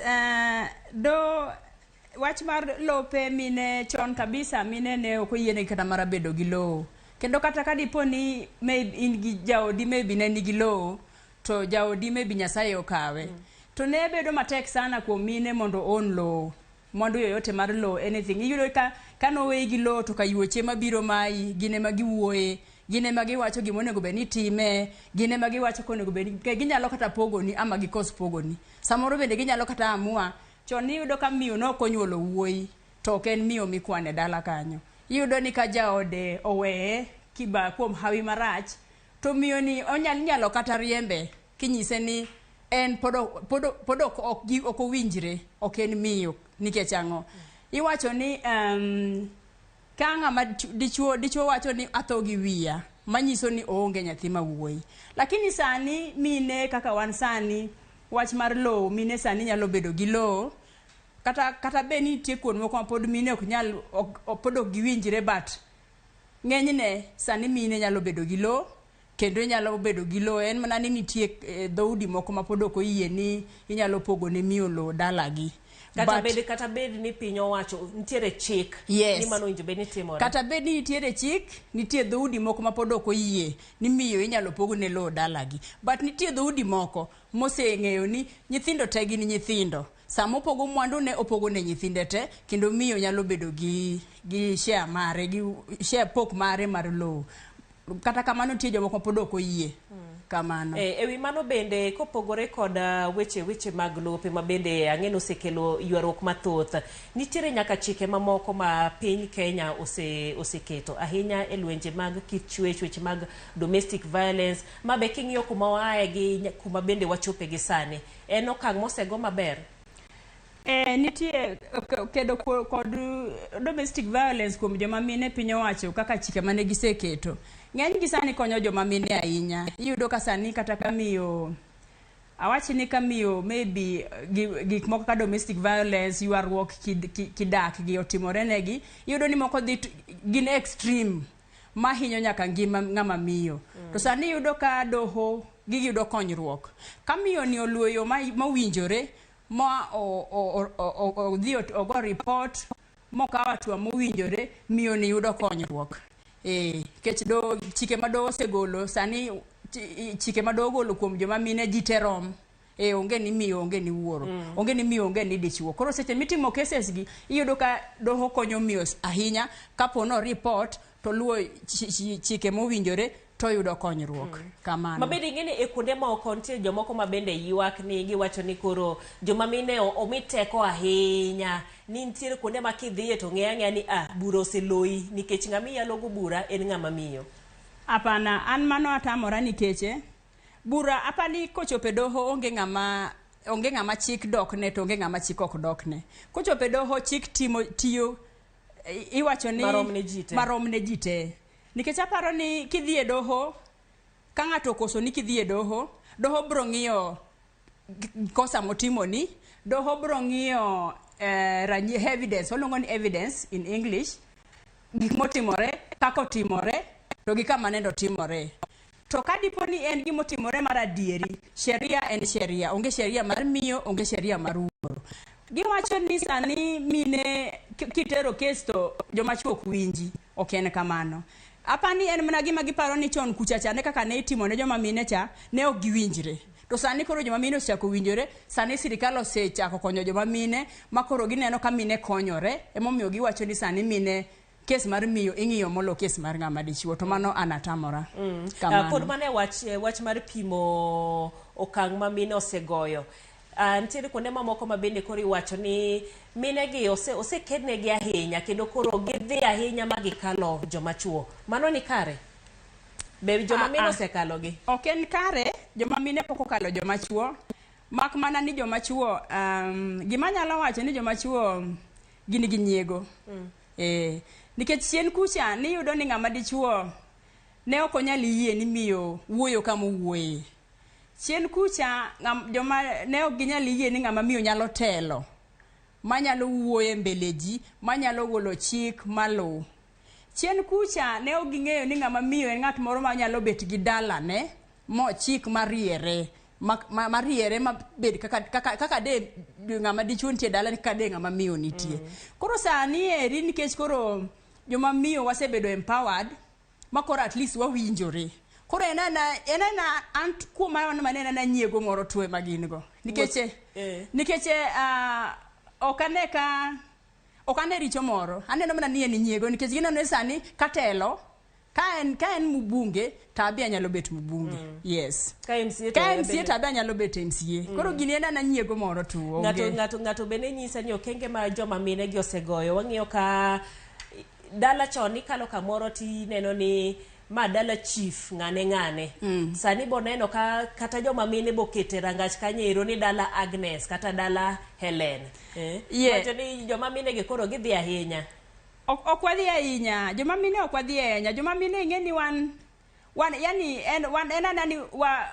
wach mar lope mine chon kabisa mine ne ok oyiene kata mara bedo gi lo. Kendo kata kadipo ni in gi jaodi maybe ne nigi lo, to jaodi maybe Nyasaye okawe. To ne bedo matek sana kuom mine mondo on lo, mondo yoyote mar lo, anything. Iyudo ka nowe gi lo to kayuoche mabiro mai, gine ma giwuoye, gine ma giwacho gimonego be ni time, gine ma giwacho konego be ni ginyalo kata pogoni ama gikos pogoni. Samoro bende ginyalo kata amua, chon iyudo ka miyo no konyuolo wuoyi, to ok en miyo mikwane dala kanyo. Iyudo ni ka jaode oweye kiba kuom hawi marach, to miyo ni onyalo kata riembe kinyise ni en podo ok owinjre, ok en miyo nikech ang'o. Iwacho ni ka ng'ama dichuo wacho ni atho gi wiya, manyiso ni oonge nyathi ma wuoyi. Lakini sani mine kaka wan sani, wach mar lo, mine sani nyalo bedo gi lo. Kata be nitie kuond moko ma pod mine ok nyal pod ok giwinjre, but ng'enyne sani mine nyalo bedo gi lo, kendo nyalo bedo gi lo. En mana ni nitie dhoudi moko ma pod ok oyie ni inyalo pogo ne miyo lo dalagi. Kata bed ni piny owacho nitiere chik ni mano winjo be ni timore. Kata bed ni nitiere chik, nitie dhoudi moko ma pod ok oyie ni miyo inyalo pogo ne lo dalagi. But nitie dhoudi moko moseng'eyo ni nyithindo te gin nyithindo. Samo pogo mwandu ne opogo ne nyithinde te, kendo miyo nyalo bedo gi share mare, gi share pok mare mar lo. Kata kamano nitie jomoko pod ok oyie. Kamano. Ewi mano bende kopogore kod weche mag lope ma bende ang'eno osekelo ywaruok mathoth. Nitiere nyaka chike mamoko ma piny Kenya oseketo ahinya e lwenje mag kit chwech, weche mag domestic violence, ma be king'iyo kuma waaye gi kuma bende wachope gi sani. En okang' mosego maber. Nitie kedo kod domestic violence kuom joma mine piny owacho kaka chike mane giseketo. Ng'eny gi sani konyo joma mine ahinya. Iyudo ka sani kata kamiyo, awachi ni kamiyo maybe gik moko ka domestic violence, ywaruok kidak gi otimore negi, iyudo ni moko gin extreme ma hinyo nyaka ngima ng'ama miyo. To sani iyudo ka doho giyudo konyruok. Kamiyo ni oluoyo mawinjore, ma odhi ogo report, mokawo atua mowinjore, miyo ni yudo konyruok. Kech chike ma doho osegolo sani, chike ma doho golo kuom joma mine ji terom. Onge ni miyo, onge ni wuoro, onge ni miyo, onge ni dichuo. Koro seche mitimo cases gi, iyudo ka doho konyo miyo ahinya, kapono report to luwo chike mowinjore, to yudo konyruok. Kamano. Mabende ing'eni e kuonde moko nitie jomoko ma bende ywak ni giwacho ni koro joma mine omiteko ahinya, ni nitiere kuonde ma kidhiye to ng'eya ni bura oseloyi nikech ng'ama yalo go bura en ng'ama miyo. Apana, an mano atamora nikech bura apani kochope doho onge ng'ama chik dokne, to onge ng'ama chik ok dokne. Kochope doho chik tiyo iwacho ni marom ne ji te. Nikech aparo ni kidhi e doho, ka ng'ato koso ni kidhi e doho bro ng'iyo kosa motimo ni, doho bro ng'iyo evidence, oluongo ni evidence in English, gik motimore, kako timore, to gi kama nendo timore. To kadipo ni en gimo timore mar adieri, sheria en sheria, onge sheria mar miyo, onge sheria mar wuoro. Giwacho ni sani mine kitero kes to joma chuo ok winji, ok en kamano. Apani en mana gima giparo ni chon kucha cha ne kaka ne itimo ne joma mine cha ne ok giwinjre. To sani koro joma mine osechako winjore, sani sirikal osechako konyo joma mine, makoro gineno ka mine konyore, emomiyo giwacho ni sani mine kes mar miyo ing'iyo molo kes mar ng'ama dichuo, to mano anatamora. Pod mane wach mar pimo okang' ma mine osegoyo. Ntiere kuonde mamoko ma bende koro iwacho ni mine gi osekednegi ahinya, kendo koro gidhi ahinya ma gikalo joma chuo. Mano ni kare? Be joma mine osekalo gi? Ok en kare, joma mine pok okalo joma chuo. Mak mana ni joma chuo, gima nyalo wacho ni joma chuo gini gi nyiego. Nikech chien kucha ni yudo ni ng'ama dichuo ne ok onyal yie ni miyo wuoyo kama wuoye. Chien kucha joma ne ok ginyal yie ni ng'ama miyo nyalo telo, manyalo wuoye mbele ji, manyalo golo chik malu. Chien kucha ne ok ging'eyo ni ng'ama miyo en ng'at moro manyalo bet gi dala ne, mo chik mariere, mariere mabed kaka de ng'ama dichuo nitie dala ni kade ng'ama miyo nitie. Koro sani eri nikech koro joma miyo wasebedo empowered, makoro at least wawinjore. Koro enana kuma manena na nyiego moro tuwe magin go. Nikech okane richo moro. Aneno mana ni en nyiego nikech gineno sani katelo ka en mbunge tabia nyalo bet mbunge. Yes. Ka MCA tabia nyalo bet MCA. Koro gini enana nyiego moro tu. Ngato bende nyisa ni okenge ma joma mine gi osegoyo. Wang'iyo ka dala choni kalo kamoro ti neno ni ma dala chief ng'ane. Sani bo neno ka kata joma mine bo kete rangach kanyero ni dala Agnes kata dala Helen. Wacho ni joma mine gi koro gidhi ahinya. Ok wadhi ahinya. Joma mine ok wadhi ahinya. Joma mine ing'eni enana wa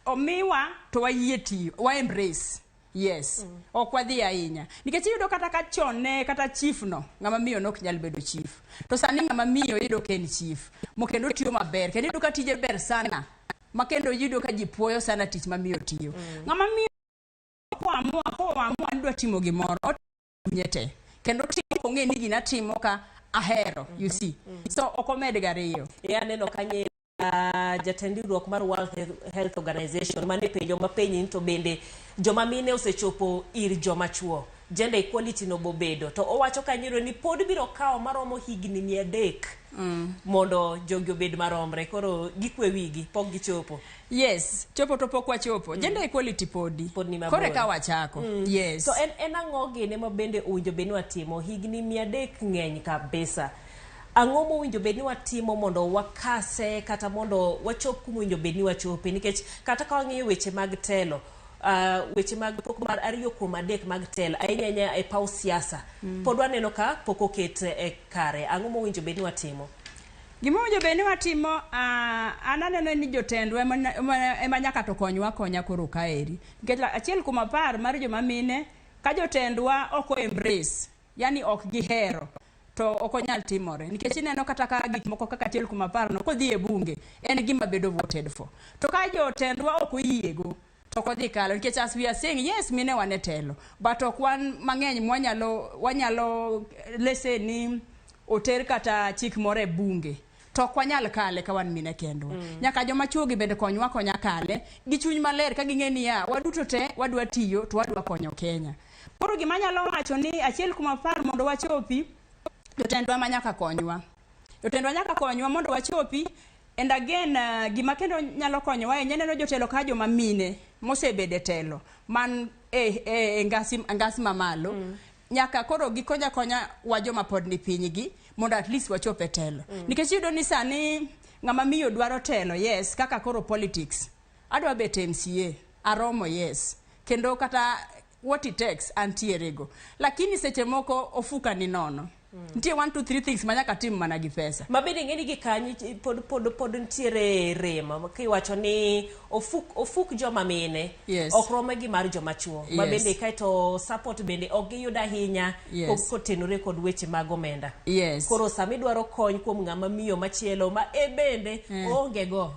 omiwa to wayie tiyo, wa embrace. Yes. Ok wadhi ahinya. Nikech yudo kata ka chon ne kata chief no, ng'ama miyo nok nyal bedo chief. To sani ng'ama miyo yudo ken chief. Mokendo tiyo maber. Kendo yudo ka tije ber sana. Makendo yudo ka ji puoyo sana tich ma miyo tiyo. Ng'ama miyo koamua ndwa timo gimoro, nyete. Kendo timo kong'e ni gina timo ka ahero, you see. So okomed gariyo. Aneno kanye jatendiruok mar World Health Organization mane penjo mapenyi to bende joma mine osechopo ir joma chuo, gender equality no bobedo, to owacho kanyiro ni pod biro kawo maromo higni 300 mondo jogi obed maromre. Koro gikwe wigi pok gichopo. Yes, chopo to pok wachopo. Gender equality podi ni mabor. Kore ka wachako. Yes. So en ang'o gine ma bende owinjo bed ni watimo? Higni 300 ng'eny kabisa. Ang'o mowinjo bed ni watimo mondo wakase kata mondo wachop kuma owinjo bed ni wachope? Nikech kata ka wang'iyo weche mag telo, weche mag pok mar 2 kuom 3 mag telo ahinya e paw siasa, pod waneno ka pok oket e kare. Ang'o mowinjo bed ni watimo? Gima owinjo bed ni watimo, ananeno ni jotendwa ema nyaka to konywa koro kaeri. Nikech achiel kuom 10 mar joma mine ka jotendwa ok embrace, yani ok gihero, to ok onyal timore. Nikech ineno kata ka gik moko kaka achiel kuom 10 no kodhi e bunge en gima bedo voted for. To ka jotendwa ok oyiego to kodhi kalo. Nikech as we are saying, yes, mine wane telo, but ok wan mang'eny wanyalo lese ni oter kata chik moro e bunge. To ok wanyal kale ka wan mine kendwa. Nyaka joma chuo gi bende konywa konya kale gi chuny maler ka ging'e ni waduto te wadwa tiyo to wadwa konyo Kenya. Koro gima nyalo wacho ni achiel kuom 10 mondo wachopi, jotendwa manyaka konywa. Jotendwa nyaka konywa mondo wachopi. And again, gima kendo nyalo konyowa neno jotelo ka joma mine mosebede telo man ngasi mamalo. Nyaka koro gikonya wa joma pod ni pinygi mondo at least wachope telo. Nikech yudo ni sani ng'ama miyo dwaro telo, yes, kaka koro politics. Adwa bet MCA, aromo, yes. Kendo kata what it takes antiere go. Lakini seche moko ofuka ni nono. Nitie 1 2 3 things manyaka tim mana gi pesa. Mabende ng'eni gi kanyi pod ntiere rema kiwacho ni ofuk joma mine ok rome gi mar joma chuo. Mabende kaito support bende ok giyudo ahinya kotenore kod weche mag omenda. Koro sami dwaro kony kuom ng'ama miyo machielo ma bende onge go.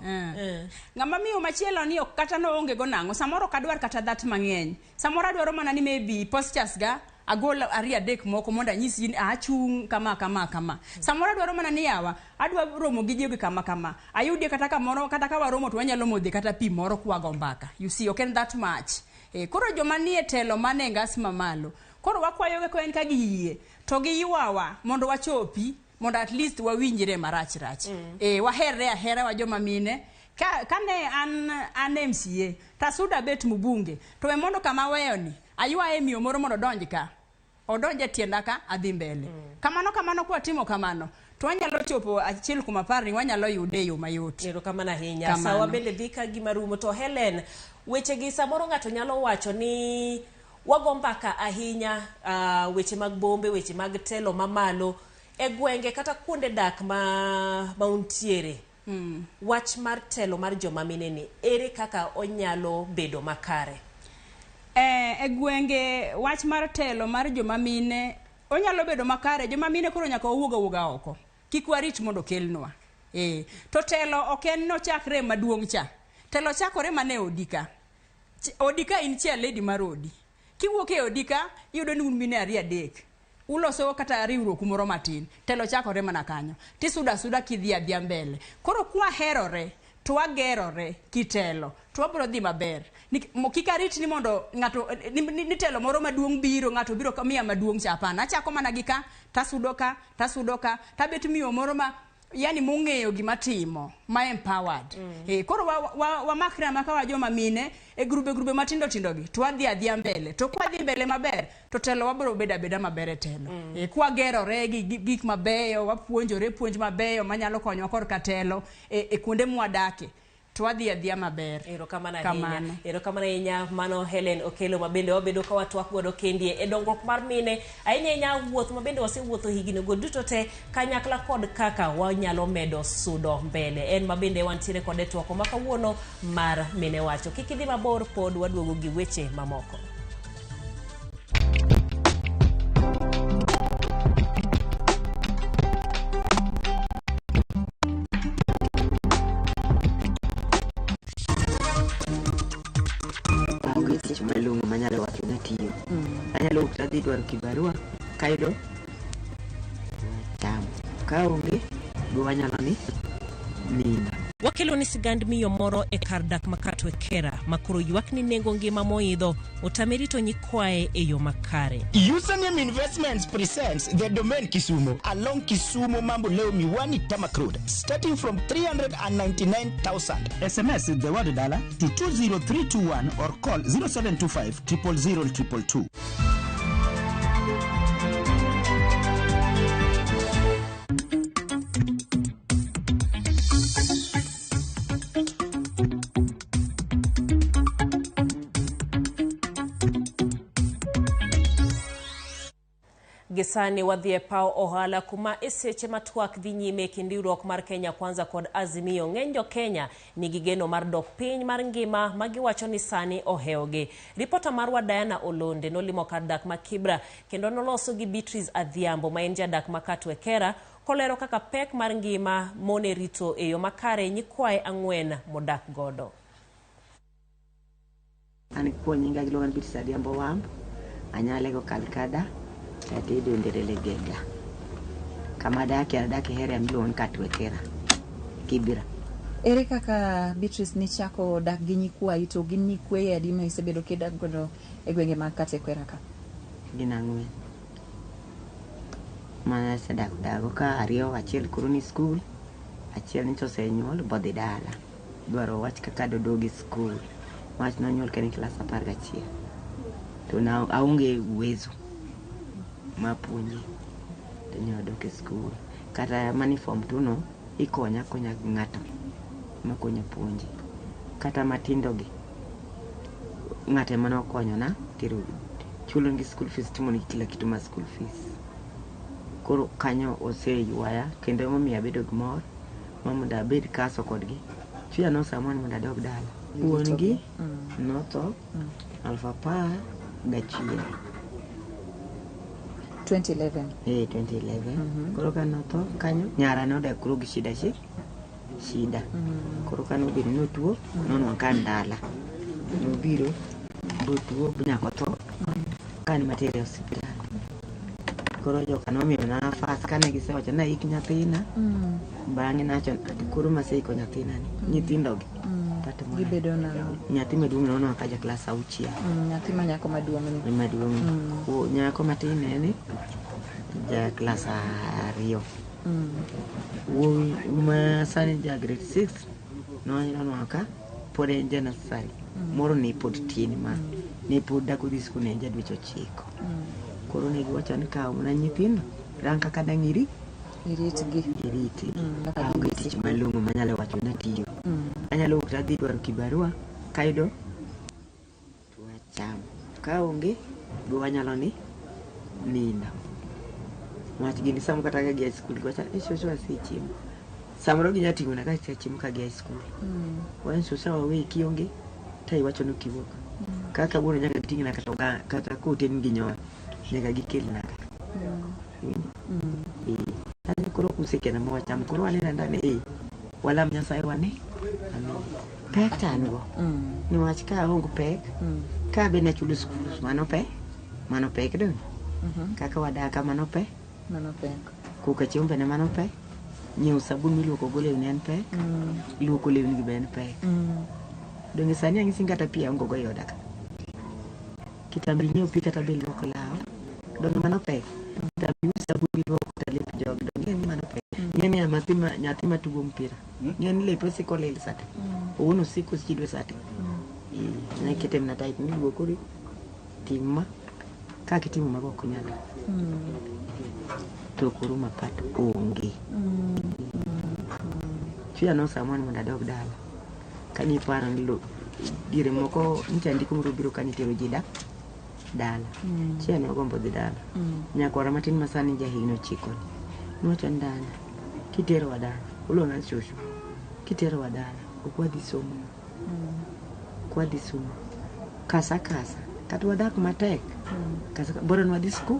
Ng'ama miyo machielo ni ok kata no onge go nang'o. Samoro kadwar kata that mang'eny. Samoro adwaro mana ni maybe postures ga agola aria dek moko monda nyisi ni achung kama. Samoro adwaro mana ni yawa adwa romo gi jogi kama. Ayudi kata kamoro kata ka waromo to wanyalo modhi kata pi moro kwago mbaka. You see, okay, that much. Koro joma nie telo mane ngas mamalo. Koro wakwayo ge ko en ka giyie to gi yuawa mondo wachopi mondo at least wawinjire marach. Waherre ahera wa joma mine. Kane an MCA tasuda bet mbunge to we mondo kama weyoni aywa miyo moro mondo donj ka odonje tienda ka adhi mbele. Kamano kwa timo kamano to wanyalo chopo achiel kuma parni wanyalo yude yo mayot. Kamano ahinya. Sawa bende dhika gima rumo to Helen, weche gi samoro ng'ato nyalo wacho ni wagombaka ahinya weche mag bombe, weche mag telo mamalo e gwenge kata kuonde dak ma untiere. Wach mar telo mar joma mine ni ere kaka onyalo bedo makare? E gwenge wach mar telo mar joma mine onyalo bedo makare. Joma mine koro nyaka wuoga oko. Kik warit mondo kelnwa. To telo ok en no chakre maduong' cha. Telo chakore mane odika. Odika in chia lady mar odi. Kiwuok e odika iyudo ni un mine ari adek. Uloso kata riwruok moro matin. Telo chakore mana kanyo. Tisuda kidhi adhia mbele. Koro kwa herore to wagerore kitelo to wabro dhi maber. Kikarit ni mondo ng'ato ni telo moro maduong' biro ng'ato biro kamiya maduong' cha hapana. Achako mana gi ka tasudoka tabet miyo moro ma yani mung'eyo gima timo ma empowered. Koro wamakre amaka wa joma mine e grube matindo gi to wadhi adhia mbele. To kwa dhi mbele maber to telo wabro beda maber e telo. Kwa gerore gi gik mabeyo wapuonjore puonj mabeyo manyalo konyo korka telo e kuonde mwadake. Twadhi adhia maber. Erokamano ahinya. Mano Helen okelo mabende wabedo ka watwak godo kendie e dongruok mar mine ahinya wuoth mabende wasewuotho higni go duto te kanyakla kod kaka wanyalo medo sudo mbele. En mabende wantiere kod twako makawuono mar mine wacho. Kik idhi mabor, pod waduogo gi weche mamoko. Malungu manyalo wacho na tiyo. Anyalo utadhi dwaro kibarua kaido tam kaonge go wanyalo ni ninda. Wakelo ni sigand miyo moro e kar dak makatwe kera makoro ywak ni nengo ngima moidho otamerito nyikwae e yo makare. Username Investments presents the domain Kisumu along Kisumu Mambo Leo Miwani Tamak Road starting from 399,000. SMS the word dollar to 20321 or call 0725 000 222. Gisani wadhie pao ohala kuma eseche matwak dhi nyime kindiruok mar Kenya Kwanza kod Azimio. Ng'enjo Kenya nigi geno mar dok piny mar ngima magiwacho ni sani oheoge. Ripota marwa Diana Olonde nolimo kar dak ma Kibra kendo noloso gi Beatrice Adhiambo ma en jadak ma Katwe Kera kolero kaka pek mar ngima mone rito e yo makare nyikwae ang'wen modak godo. Ani kuonyinga gilogan Beatrice Adhiambo wamb anyale go kalkada ati donderele gega kama dake here amlon Katwe Kera Kibra. Ere kaka Beatrice ni chako dak gi nyikwayi to gin nyikwayi adi ma isebedo kedak godo e gwenge mag Katwe Kera ka? Gin ang'wen mana sedak dago ka ariyo achiel kuro ni school achiel ni tosenyuol bodhi dala dwaro wach kaka dodogi school wach nonyuol kene klas 11 to na aonge uwezo mapunye to nyodo ke school kata maniform tuno ikonya ng'ato makonya puonje kata matindo gi ng'ate mano konyo na tiro chulo ngi school fees timo ni kila kitu ma school fees koro kanyo oseyuaya kendo momiyo abedo gi mor mondo abed kaso kodgi. Chia no samon mondo adog dala. Wuon gi notho 2011. 2011. Koro kan notho kanyo nyara nodak kuro gi shida. Koro kan obedo notuo nono kan dala. Nobiro botuo nyako tho kan matere hospital. Koro joka nomiyo na fast kane gisewacho na ik nyathina. Bang'e nacho koro maseiko nyathina ni nyithindogi. Gibedo na nyathi maduong' nono ka ja klas 6. Nyathi ma nyako maduong' ni. Maduong'. Nyako matin ni ja klas 2. Wuowi ma sani ja grade 6 nono ka pod en ja nursery. Moro ni pod tin ma ni pod dako dhi skul ne ja dweche 9. Koro ne giwacho ni kawo na nyithindo rang kaka dang'iri iriti tich malong'o manyalo wacho na tiyo. Anyalo wuok tadhi dwaro kibarua kayudo tuacham ka onge go wanyalo ni nindo wach gini samo kata ka gia skul gocha shosho asichim samoro ginya ting'o na ka chiemo ka gia skul wan shosho wawe kionge tai wacho no kiwuok kaka buono nyaka ting'na kata koten gi nyoa nyaka gikelna koro kusekena mo cham koro wanena ndane wala Nyasaye wane pek tango ni wach ka ongo pek ka be na chulo skul mano pek do kaka wadaka mano pek kuka chiombe na mano pek nyiew sabun miluoko go lewni en pek luoko lewni gi ben pek donge sani ang'isi ngata pia ongo go yoda ka kitambi nyiew pi kata be luoko lao donge mano pek kitambi sabun miluoko kata lep jog donge ni mano pek ngeni nyathi matugo mpira ngeni lepo siko lel sate uno siku chidwe sate na kitem na tight ni luoko ri timma ka kitimo mago kunyalo to kuru mapat onge chia no samon mondo adog dala kani paro ngilo dire moko ntandiko moro biro kani tero jida dala chia no gombo dhi dala nyakora matin masani jahino chiko nocho ndana kitero wadala ulona shosho kitero wadala ukwadhi somo kasa kata wadak matek kasa bora nwadhi skul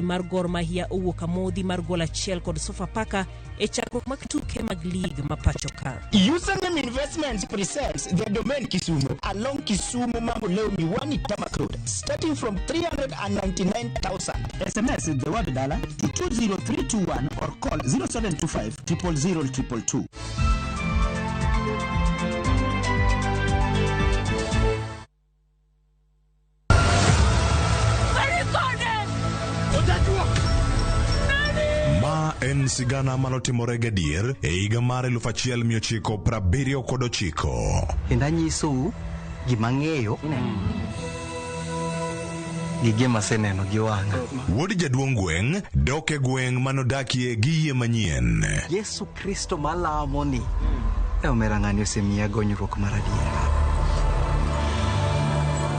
mar Gor Mahia owuok amodhi mar gol achiel kod Sofapaka e chakruok mag tuke mag lig ma pacho ka. Username Investments presents the domain Kisumu along Kisumu Mambo Leo Miwani Tamak Road starting from 399,000. SMS the word dollar to 20321 or call 0725 000 222. En sigana manotimore gadier e higa mar 1979. Kenda nyiso gimang'eyo gi gima seneno gi wang'a. Wuod jaduong' gweng' dok e gweng' manodakie gi yie manyien. Yesu Kristo malamo ni omera ng'ani osemiya gonyruok mar adier.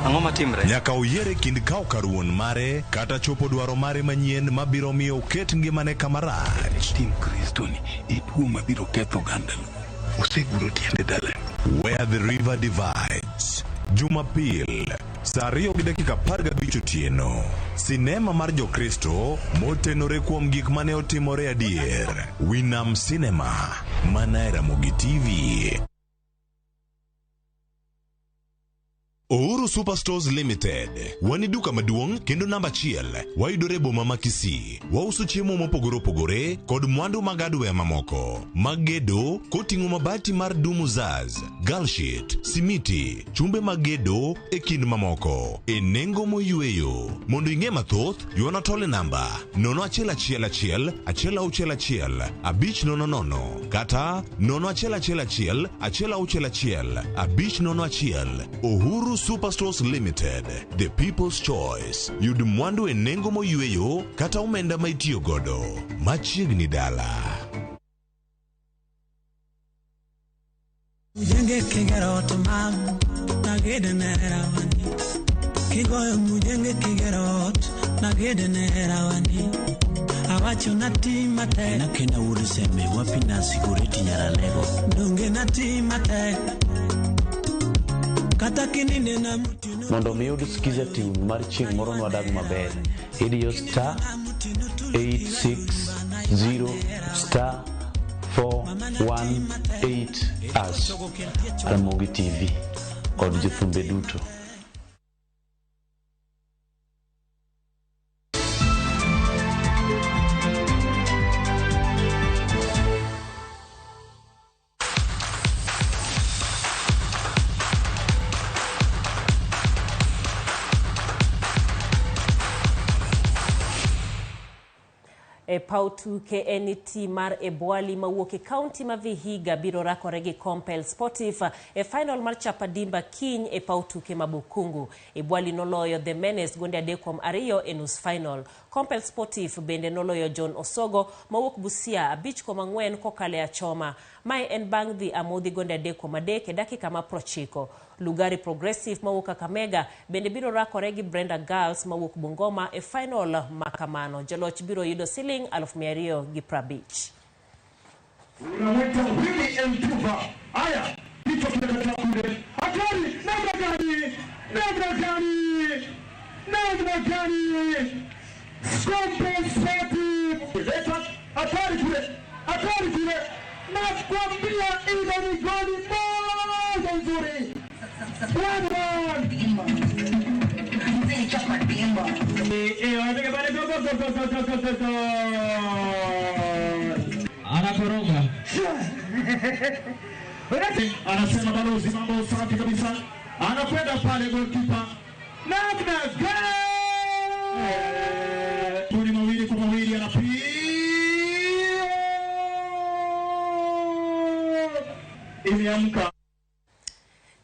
Ang'o matimre? Nyaka oyiere kind kawo kar wuon mare kata chopo dwaro mare manyien mabiro miyo oket ngimane kama rach. Tim Kristo ni tuo mabiro ketho oganda oseguro tiende dala. Where the river divides. Jumapil saa 2:15 otieno. Sinema mar Jokristo motenore kuom gik mane otimore adier. Winam Cinema mana RAMOGI TV. Ouru Superstores Limited. Wani duka maduong' kendo namba 1 wayudore boma ma Kisii. Wauso chiemo mopogore opogore kod mwandu mag hardware mamoko. Magedo koting'o mabati mar Dumuzaz, Galshit, Simiti, chumbe magedo e kind mamoko. E nengo moyueyo. Mondo ing'e mathoth, yuana tole namba 0111 161 500 kata 0111 161 501. Uhuru Superstores Limited, the people's choice. Yud mwandu e nengo moyueyo kata omenda maitiyo godo. Machiegni dala. Mujenge kigero otomam nagede nerawani. Kigoyo mujenge kigero nagede nerawani. Awacho nati mate na kena uri seme wapi na security nyara lego donge nati mate kata kinine na mutino mondo mi usikize timu mar ching moro nwadag maber idiyo star 860 star 418 as Ramogi TV kod jothumbe duto. Pautu KNT mar Ebwali mawuok e county ma Vihiga biro rakore gi Compel Sportif final mar Chapadimba kiny e pautu ke Mabukungu. Ebwali noloyo The Menace gonde 3-2 e nus final. Compel Sportif bende noloyo John Osogo mawuok Busia 5-4 kokale achoma. Mae en bang' dhi amodhi gonde 3-3 e dakika ma 90. Lugari Progressive mawuok Kakamega bende biro rakore gi Brenda Girls mawuok Bungoma e final makamano. Joloch biro yudo siling 250. Unaweka Willy Mtuva. Aya, kichwa kinakata kule. Hatari, namna gani? Compel Sportif. Leta, hatari kule. Nakwambia ile ni goli moja nzuri. Anakoroga. Anasema balozi mambo safi kabisa. Anakwenda pale goalkeeper. Namna gani? Tuni mawili kwa mawili anapiga. Imeamka.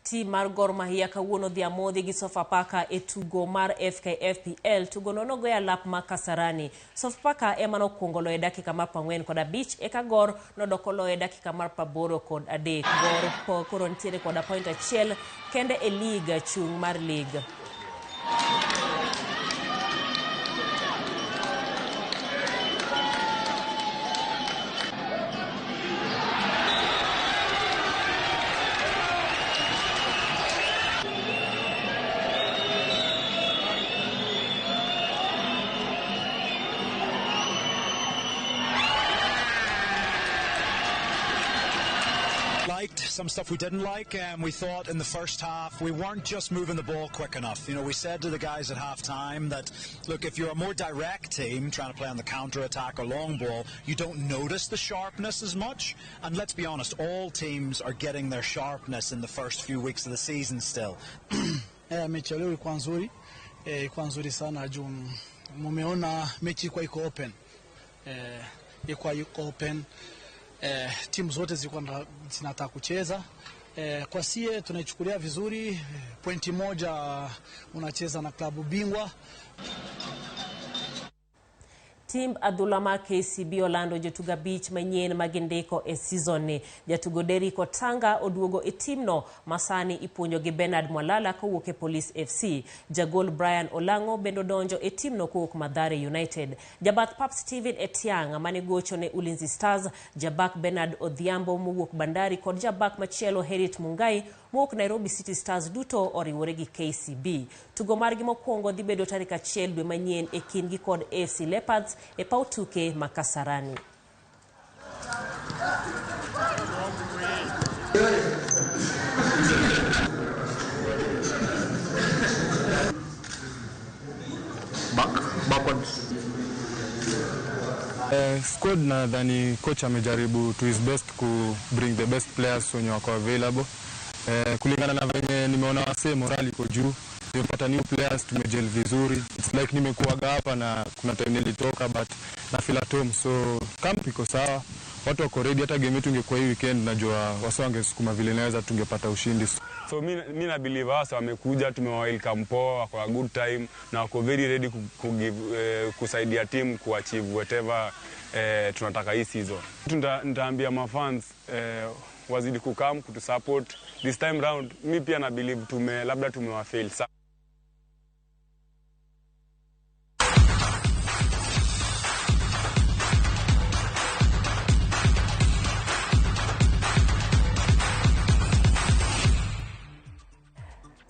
Team mar Gor Mahia kawuono dhi amodhi gi Sofapaka e tugo mar FKFPL. Tugo no goya lap ma Kasarani. Sofapaka ema nokuongo loyo dakika mar 45 eka Gor nodoko loyo dakika mar 83. Gor koro ntiere kod point achiel kende e liga chung mar liga. Some stuff we didn't like, and we thought in the first half we weren't just moving the ball quick enough. You know, we said to the guys at half-time that, look, if you're a more direct team trying to play on the counter-attack or long ball, you don't notice the sharpness as much. And let's be honest, all teams are getting their sharpness in the first few weeks of the season still. Mechi leo ilikuwa nzuri. Ilikuwa nzuri sana juu mumeona mechi iko open. Iko open. Timu zote zilikuwa zinataka kucheza. Kwa sie tunaichukulia vizuri, pointi moja unacheza na klabu bingwa. Team adhulama KCB Orlando jotuga beach manyien magendeko e season ni. Jatugo Deriko Tanga oduogo e teamno masani ipunyo gi Bernard Mwalala kowuok e Police FC. Jagol Brian Olango bendo donjo e teamno kowuok Mathare United. Jabath Pap Steven Etiang mane gocho ne Ulinzi Stars, Jabak Bernard Odhiambo mowuok Bandari kod Jabak machielo Herit Mungai mowuok Nairobi City Stars duto oriwore gi KCB. Tugo margi mokwongo dhi bedo tarik 1 dwe manyien e kindgi kod AFC Leopards e pautuke Makasarani. Squad nadhani coach amejaribu to his best ku bring the best players wenye wako available. Kulingana na venye nimeona wase morali iko juu. Nimepata new players, tumejel vizuri. It's like nimekuaga hapa na kuna time nilitoka but na feel at home, so camp iko sawa. Watu wako ready, hata game yetu ingekuwa hii weekend najua wase wangesukuma vile naweza tungepata ushindi. So mi na believe hasa wamekuja, tumewa-welcome poa, wako a good time na wako very ready kusaidia team kuachieve whatever tunataka hii season. Nitaambia mafans wazidi kukam kutusupport this time round. Mi pia na believe labda tumewafail.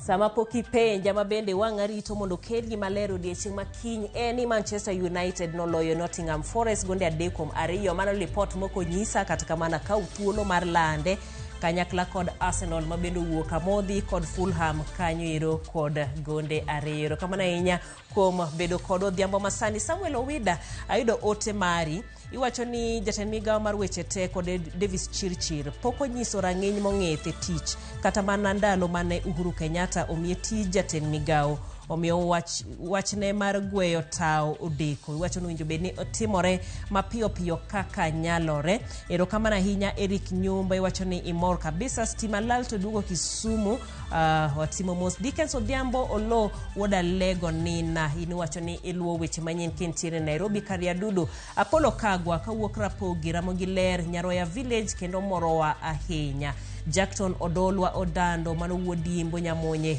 Sama poki penja mabende wangarito mondo kelgi malero dieching makiny eni Manchester United noloyo Nottingham Forest gonde 3-2. Mano report moko nyisa kata kamana ka uthuolo mar lande kanyakla kod Arsenal mabende wuok amodhi kod Fulham kanyo kod gonde 2. Kamana inya kuom bedo kod odhiambo masani. Samuel Owida ayudo ote mari. Iwacho ni jatend migawo mar weche te kod Davis Chirchir poko nyiso rang'iny mong'ith e tich kata mana ndalo mane Uhuru Kenyatta omiye tij jatend migawo. Omiyo wachne mar gweyo tao odeko. Iwacho ni winjo bedni otimore mapiyo piyo kaka nyalore. Erokamano ahinya Eric Nyumba iwacho ni imor kabisa stima lal to duogo Kisumu. Watimo mos Dickens Odhiambo Olo woda lego nina. Iwacho ni iluo weche manyien kentiere Nairobi Kariadudu. Apollo Kagwa kawuok Rapogi Ramogi Ler Nyaroya Village kendo morowa ahinya. Jackton Odolwa Odando mano wuodimbo Nyamonye.